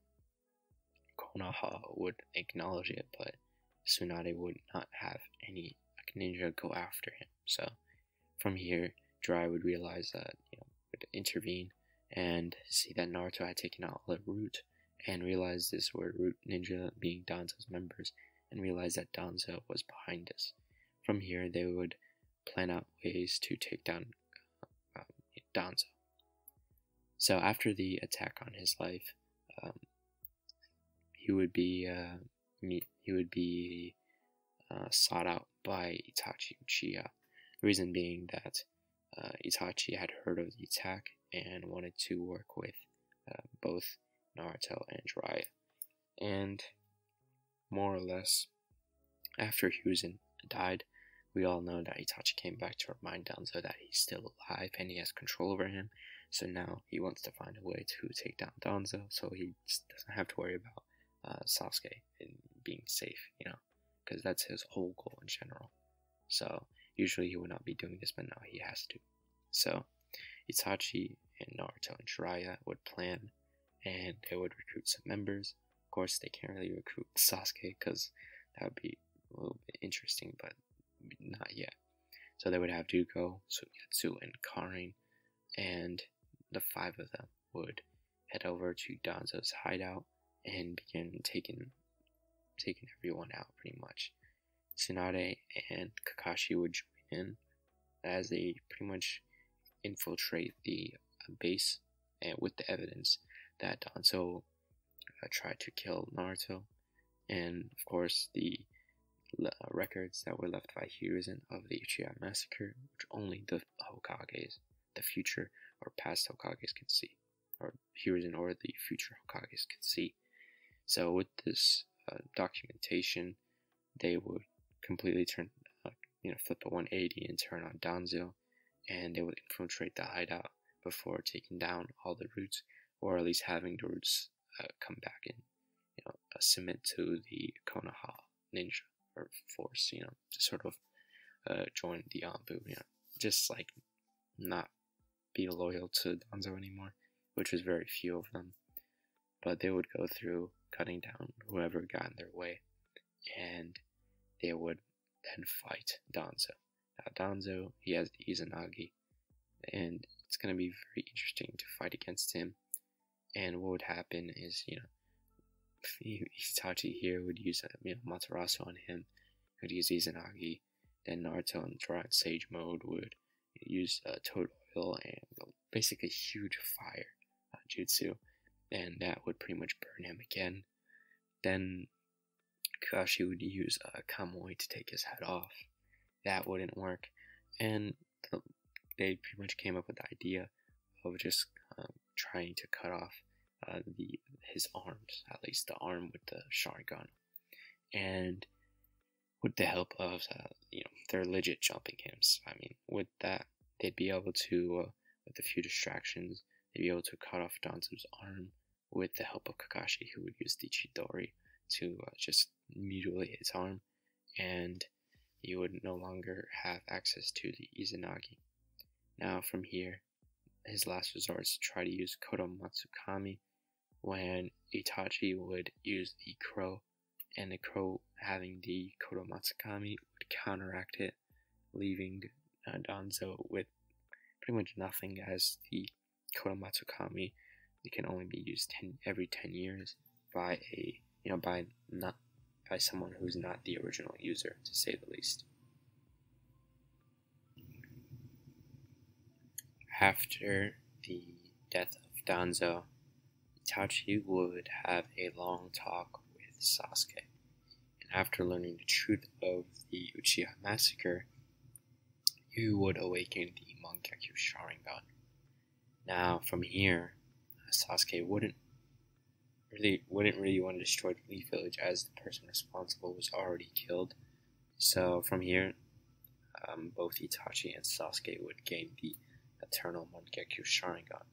Konoha would acknowledge it, but Tsunade would not have any ninja go after him. So from here, Jiraiya would realize that would intervene and see that Naruto had taken out the Root, and realize this were Root ninja being Danzo's members, and realize that Danzo was behind this. From here, they would plan out ways to take down Danzo. So after the attack on his life, he would be sought out by Itachi Uchiha. The reason being that Itachi had heard of the attack and wanted to work with both Naruto and Jiraiya. And more or less, after Hiruzen died, we all know that Itachi came back to remind Danzo that he's still alive and he has control over him. So now he wants to find a way to take down Danzo, so he doesn't have to worry about Sasuke and being safe, because that's his whole goal in general. So usually he would not be doing this, but now he has to. So Itachi and Naruto and Jiraiya would plan, and they would recruit some members. Of course, they can't really recruit Sasuke because that would be a little bit interesting, but not yet. So they would have Zuko, Suigetsu, and Karin, and the 5 of them would head over to Danzo's hideout and begin taking everyone out pretty much. Tsunade and Kakashi would join in as they pretty much infiltrate the base, and with the evidence that Danzo tried to kill Naruto, and of course the records that were left by Hiruzen of the Uchiha massacre, which only the Hokages, the future or past Hokages can see, or Hiruzen or the future Hokages can see. So with this documentation, they would completely turn, flip a 180 and turn on Danzo, and they would infiltrate the hideout before taking down all the Roots, or at least having the Roots come back and submit to the Konoha ninja or force, to sort of join the Anbu, just like not be loyal to Danzo anymore, which was very few of them. But they would go through cutting down whoever got in their way, and they would then fight Danzo. Now Danzo, he has the Izanagi, and it's gonna be very interesting to fight against him. And what would happen is, Itachi here would use Matarasu on him, would use Izanagi. Then Naruto in Dry Sage mode would use Toad Oil and basically huge fire jutsu, and that would pretty much burn him again. Then Kakashi would use Kamui to take his head off. That wouldn't work, and they pretty much came up with the idea of just trying to cut off his arms, at least the arm with the Sharingan, and with the help of their legit jumping hymns. I mean, with that, they'd be able to, with a few distractions, they'd be able to cut off Danzo's arm with the help of Kakashi, who would use the Chidori to just mutilate his arm, and he would no longer have access to the Izanagi. Now from here, his last resort is to try to use Kodo Matsukami, when Itachi would use the crow, and the crow having the Kodo Matsukami would counteract it, leaving Danzo with pretty much nothing, as the Kodo Matsukami can only be used every 10 years by by someone who's not the original user, to say the least. After the death of Danzo, Itachi would have a long talk with Sasuke, and after learning the truth of the Uchiha massacre, he would awaken the Mangekyo Sharingan. Now, from here, Sasuke wouldn't really want to destroy the Leaf Village, as the person responsible was already killed. So from here, both Itachi and Sasuke would gain the Eternal Mangekyo Sharingan.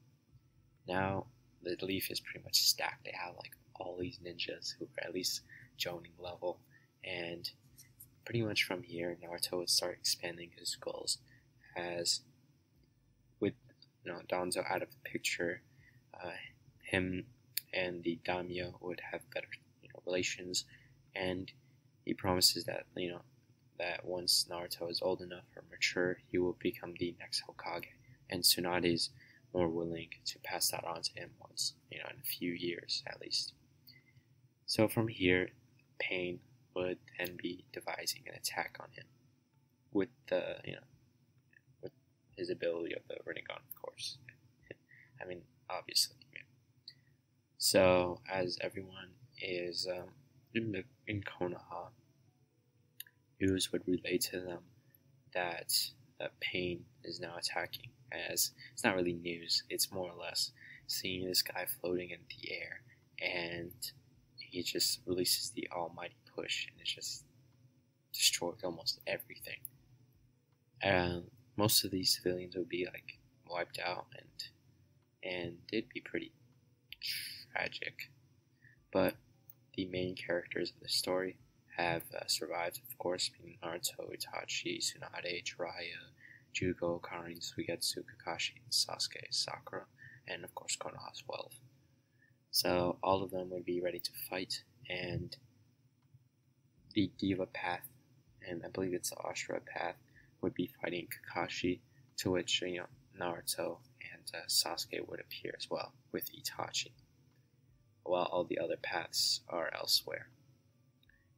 Now, the Leaf is pretty much stacked. They have like all these ninjas who are at least Jonin level, and pretty much from here, Naruto would start expanding his goals, as with Danzo out of the picture, him and the daimyo would have better relations, and he promises that that once Naruto is old enough or mature, he will become the next Hokage, and Tsunade is more willing to pass that on to him once, in a few years at least. So from here, Pain would then be devising an attack on him with the with his ability of the Rinnegan, of course. I mean, obviously. Yeah. So as everyone is in Konoha, news would relay to them that Pain is now attacking. As it's not really news, it's more or less seeing this guy floating in the air, and he just releases the almighty push, and it just destroyed almost everything. Most of these civilians would be like wiped out, and it'd be pretty tragic. But the main characters of the story have survived, of course, being Naruto, Itachi, Tsunade, Jiraiya, Jugo, Karin, Suigetsu, Kakashi, Sasuke, Sakura, and of course Konoha 12. So all of them would be ready to fight, and the Diva Path, and I believe it's the Ashura Path, would be fighting Kakashi, to which Naruto and Sasuke would appear as well, with Itachi, while all the other paths are elsewhere.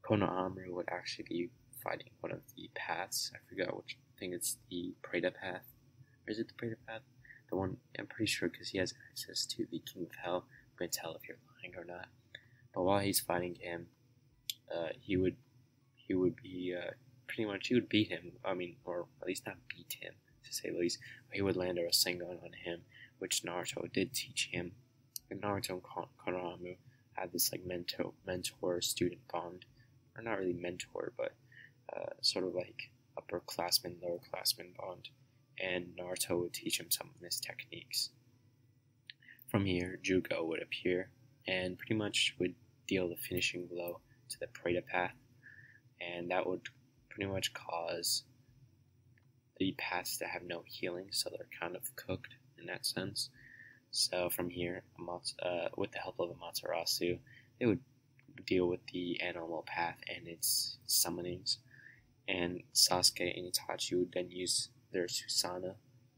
Konohamaru would actually be fighting one of the paths. I forgot which. I think it's the Preda Path. Or is it the Preda Path? The one, I'm pretty sure, because he has access to the King of Hell. I'm going to tell if you're lying or not. But while he's fighting him, he would be pretty much, he would beat him. I mean, or at least not beat him, to say the least. He would land a Rasengan on him, which Naruto did teach him. And Naruto and Konohamaru had this like mentor-student bond, or not really mentor, but sort of like upperclassman, lowerclassman bond, and Naruto would teach him some of his techniques. From here, Jugo would appear, and pretty much would deal the finishing blow to the Preda Path, and that would pretty much cause the paths to have no healing, so they're kind of cooked in that sense. So from here, with the help of Amaterasu, they would deal with the animal path and its summonings, and Sasuke and Itachi would then use their Susanoo,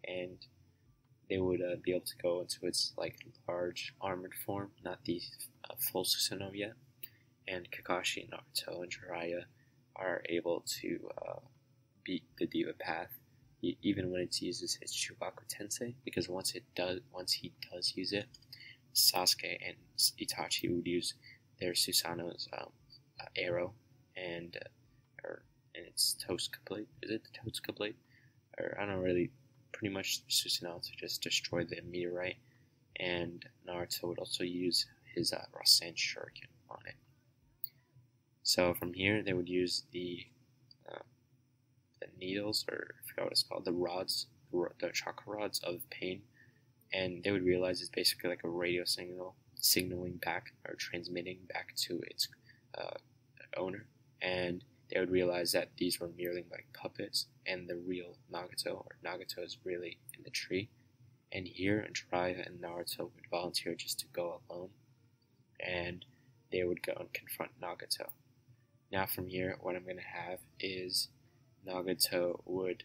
and they would be able to go into its like large armored form, not the full Susanoo yet. And Kakashi, Naruto, and Jiraiya are able to beat the Diva Path, even when it uses its Shubaku Tensei, because once he does use it, Sasuke and Itachi would use their Susanoo's arrow and its Tosuka blade. Is it the Tosuka blade? Or I don't really. Pretty much Susanoo to just destroy the meteorite, and Naruto would also use his Rasen Shuriken on it. So from here, they would use the needles, or I forgot what it's called, the rods, the chakra rods of pain, and they would realize it's basically like a radio signal signaling back or transmitting back to its owner, and they would realize that these were merely like puppets, and the real Nagato is really in the tree. And here, Jiraiya and Naruto would volunteer just to go alone, and they would go and confront Nagato. Now from here, what I'm going to have is Nagato would,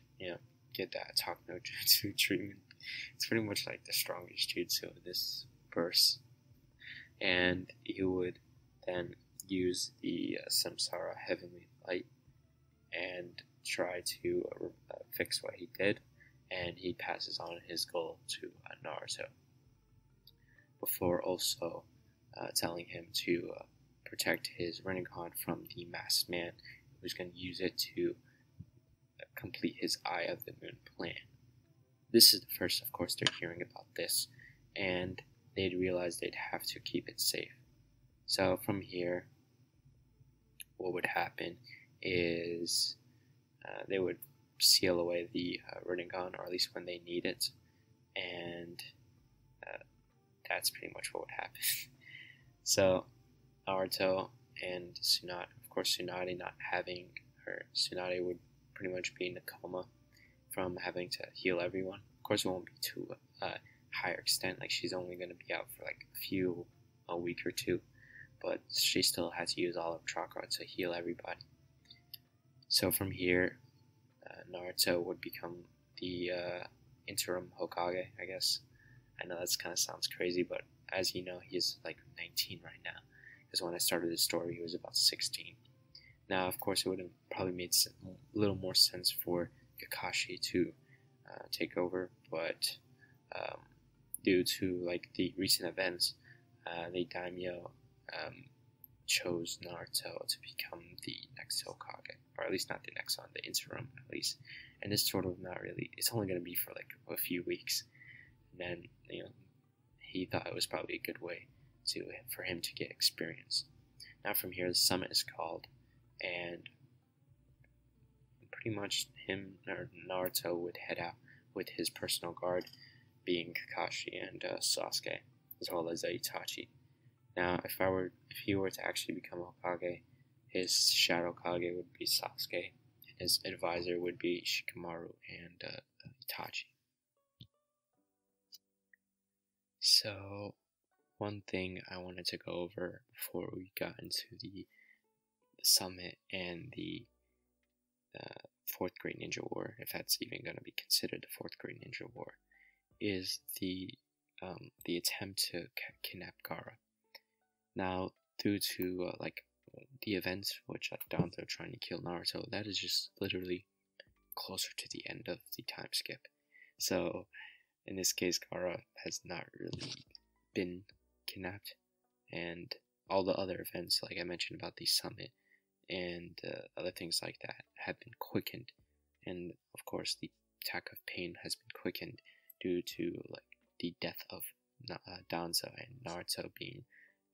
get that Talk no Jutsu treatment. It's pretty much like the strongest jutsu in this verse. And he would then use the Samsara Heavenly Light and try to fix what he did, and he passes on his goal to Naruto, before also telling him to protect his Rinnegan from the masked man who's going to use it to complete his Eye of the Moon plan. This is the first, of course, they're hearing about this, and they'd realize they'd have to keep it safe. So from here, what would happen is they would seal away the Rinnegan, or at least when they need it, and that's pretty much what would happen. So Naruto and Tsunade, of course Tsunade not having her, Tsunade would pretty much be in a coma from having to heal everyone. Of course it won't be to a higher extent, like she's only going to be out for like a week or two, but she still had to use all of chakra to heal everybody. So from here, Naruto would become the interim Hokage, I guess. I know that kind of sounds crazy, but as you know, he's like 19 right now, because when I started this story, he was about 16. Now, of course, it would have probably made a little more sense for Kakashi to take over, but due to like the recent events, the daimyo chose Naruto to become the next Hokage, or at least not the next one, the interim at least. And it's sort of not really, it's only going to be for like a few weeks. And then, he thought it was probably a good way for him to get experience. Now from here, the summit is called, and pretty much him or Naruto would head out with his personal guard, being Kakashi and Sasuke, as well as Itachi. Now, if he were to actually become Hokage, his Shadow Kage would be Sasuke, and his advisor would be Shikamaru and Itachi. So, one thing I wanted to go over before we got into the summit and the Fourth Great Ninja War, if that's even going to be considered the Fourth Great Ninja War, is the attempt to kidnap Gaara. Now, due to the events which Danzo trying to kill Naruto, that is just literally closer to the end of the time skip. So, in this case, Gaara has not really been kidnapped, and all the other events, like I mentioned about the summit and other things like that, have been quickened. And of course, the attack of pain has been quickened due to the death of Danzo, and Naruto being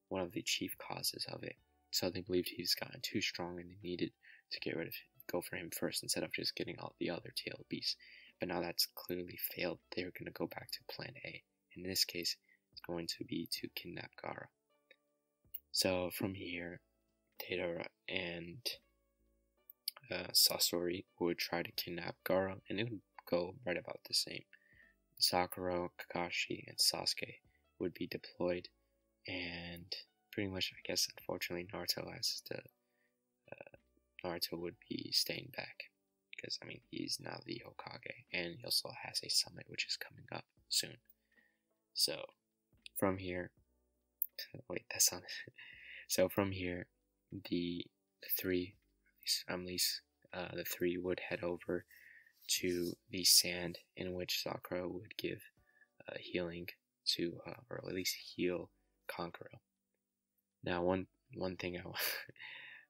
one of the chief causes of it. So they believed he's gotten too strong, and they needed to go for him first instead of just getting all the other tail beasts. But now that's clearly failed. They're going to go back to plan A. In this case, it's going to be to kidnap Gaara. So from here, Deidara and Sasori would try to kidnap Gaara, and it would go right about the same. Sakura, Kakashi, and Sasuke would be deployed and pretty much, I guess, unfortunately, Naruto would be staying back because I mean he's now the Hokage, and he also has a summit which is coming up soon. So from here, wait, that's not it. So from here, the three, at least the three would head over to the sand in which Sakura would give healing to, or at least heal Kankuro. Now, one thing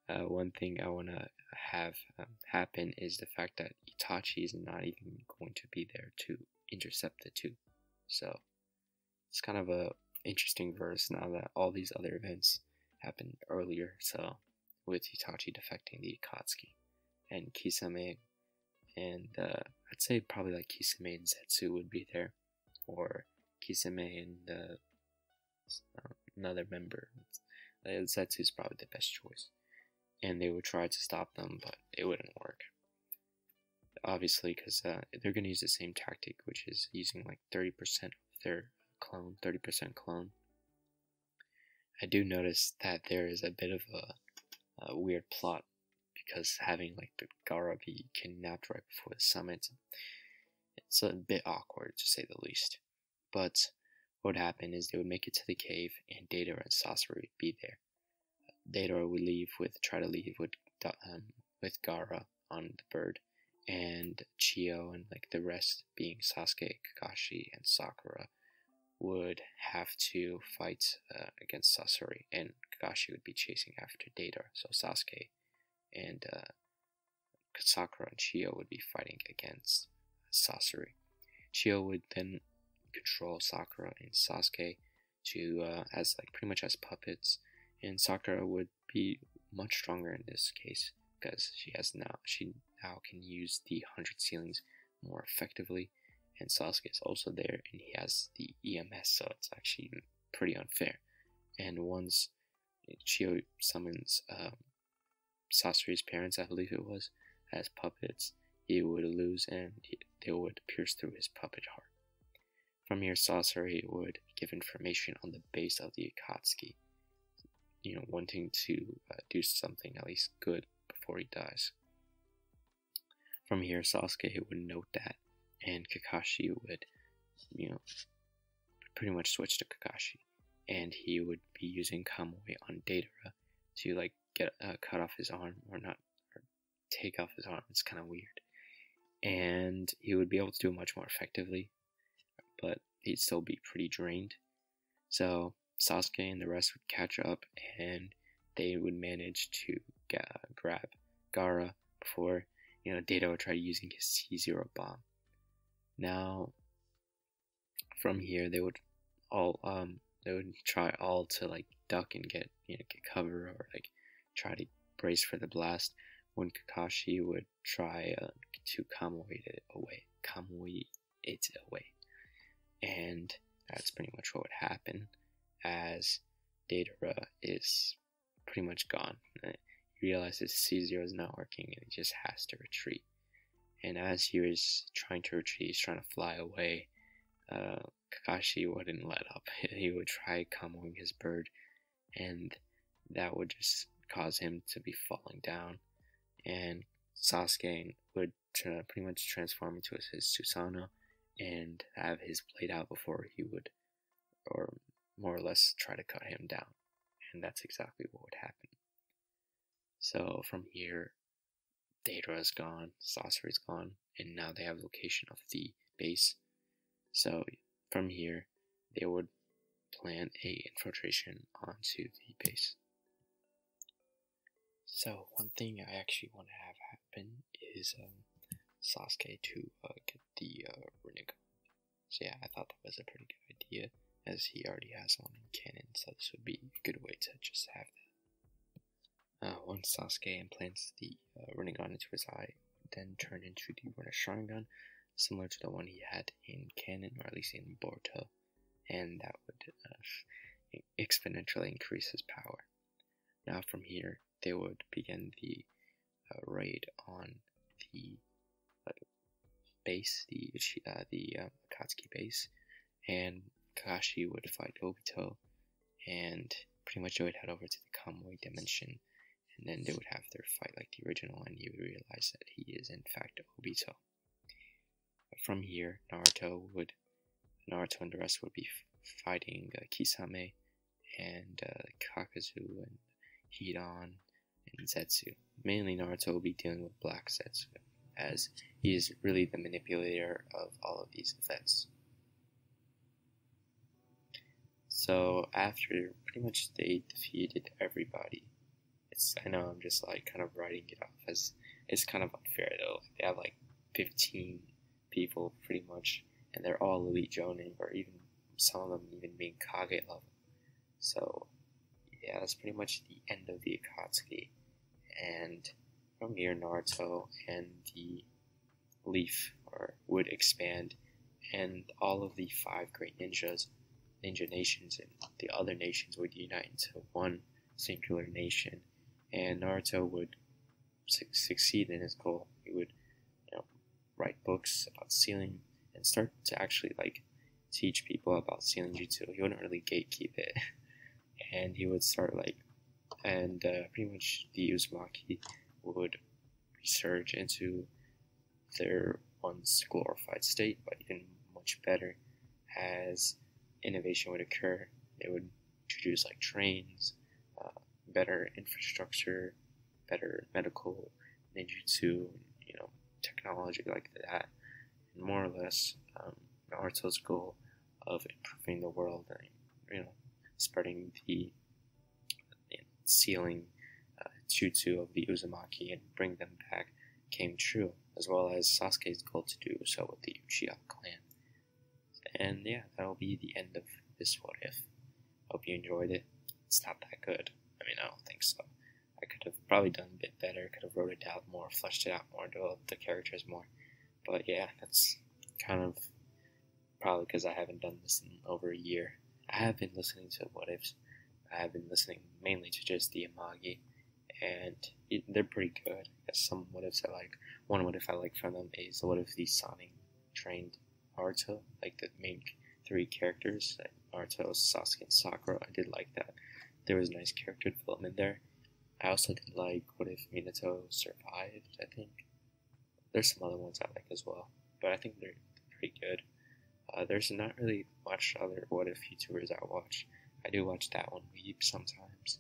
one thing I want to have happen is the fact that Itachi is not even going to be there to intercept the two. So it's kind of a interesting verse now that all these other events happened earlier. So with Itachi defecting the Akatsuki and Kisame, and I'd say probably like Kisame and Zetsu would be there, or Kisame and another member. Zetsu is probably the best choice, and they would try to stop them, but it wouldn't work. Obviously, because they're going to use the same tactic, which is using like 30% of their clone, 30% clone. I do notice that there is a bit of a weird plot, because having like the Gaara be kidnapped right before the summit, it's a bit awkward to say the least. But what would happen is they would make it to the cave, and Deidara and Sasori would be there. Deidara would try to leave with Gaara on the bird, and Chio and like the rest, being Sasuke, Kakashi, and Sakura, would have to fight against Sasori, and Kakashi would be chasing after Deidara. So Sasuke and Sakura and Chio would be fighting against Sasori. Chio would then control Sakura and Sasuke to as like pretty much as puppets, and Sakura would be much stronger in this case because she now can use the 100 ceilings more effectively, and Sasuke is also there and he has the EMS, so it's actually pretty unfair. And once Chio summons Sasori's parents, I believe it was, as puppets, he would lose and they would pierce through his puppet heart. From here, Sasori would give information on the base of the Akatsuki, wanting to do something at least good before he dies. From here, Sasuke would note that, and Kakashi would, pretty much switch to Kakashi, and he would be using Kamui on Deidara to like get cut off his arm, or take off his arm. It's kind of weird, and he would be able to do it much more effectively, but he'd still be pretty drained. So Sasuke and the rest would catch up, and they would manage to grab Gaara before Deidara would try using his C0 bomb. Now, from here, they would try all to like duck and get cover, or like try to brace for the blast, when Kakashi would try to Kamui it away. And that's pretty much what would happen, as Deidara is pretty much gone. He realizes C0 is not working and he just has to retreat. And as he was trying to retreat, he's trying to fly away, Kakashi wouldn't let up. He would try Kamuing his bird, and that would just cause him to be falling down. And Sasuke would pretty much transform into his Susanoo and have his blade out before he would, or more or less, try to cut him down. And that's exactly what would happen. So from here, Deidara's gone, Sasori's gone, and now they have location of the base. So from here, they would plan a infiltration onto the base. So one thing I actually want to have happen is Sasuke to get the Rinnegan. So yeah, I thought that was a pretty good idea, as he already has one in canon, so this would be a good way to just have that. Once Sasuke implants the Rinnegan into his eye, then turn into the Rinne Sharingan, similar to the one he had in canon, or at least in Boruto, and that would exponentially increase his power. Now from here, they would begin the raid on the base, the Akatsuki base, and Kakashi would fight Obito, and pretty much they would head over to the Kamui dimension, and then they would have their fight like the original, and you would realize that he is in fact Obito. From here, Naruto and the rest would be fighting Kisame and Kakazu and Hidan and Zetsu. Mainly Naruto will be dealing with Black Zetsu, as he is really the manipulator of all of these events. So after pretty much they defeated everybody, I know I'm just like kind of writing it off as it's kind of unfair though. They have like 15 people pretty much, and they're all elite Jonin, or even some of them even being Kage level. So yeah, that's pretty much the end of the Akatsuki. And from here, Naruto and the Leaf would expand, and all of the 5 great ninja nations and the other nations would unite into one singular nation, and Naruto would succeed in his goal. He would, write books about sealing and start to actually like teach people about sealing jutsu. He wouldn't really gatekeep it, and he would start pretty much the Uzumaki would resurge into their once glorified state, but even much better as innovation would occur. They would introduce like trains, better infrastructure, better medical ninjutsu, technology like that, and more or less Naruto's goal of improving the world and spreading the sealing jutsu of the Uzumaki and bring them back came true, as well as Sasuke's goal to do so with the Uchiha clan. And yeah, that'll be the end of this What If. Hope you enjoyed it. It's not that good. I don't think so. I could have probably done a bit better, could have wrote it out more, fleshed it out more, developed the characters more. But yeah, that's kind of probably because I haven't done this in over a year. I have been listening to What Ifs. I have been listening mainly to just the Amagi, and they're pretty good. I guess some What Ifs I like. One What If I like from them is What If the Sonic trained Naruto, like the main 3 characters, Naruto, Sasuke, and Sakura. I did like that. There was nice character development there. I also did like What If Minato survived, I think. There's some other ones I like as well, but I think they're pretty good. There's not really much other What If YouTubers I watch. I do watch That One Weep sometimes,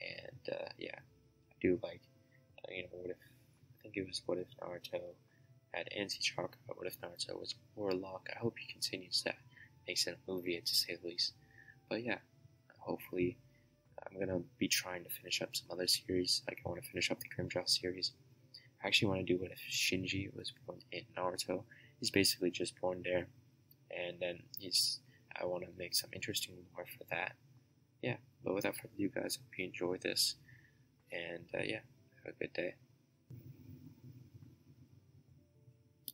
and yeah, I do like, What If, I think it was What If Naruto had anti-chakra, What If Naruto was warlock. I hope he continues that, makes it a movie to say the least. But yeah, hopefully I'm going to be trying to finish up some other series. Like I want to finish up the Grimjaw series. I actually want to do What If Shinji was born in Naruto. He's basically just born there, and then I want to make some interesting lore for that. Yeah, but without further ado guys, hope you enjoyed this, and yeah, have a good day.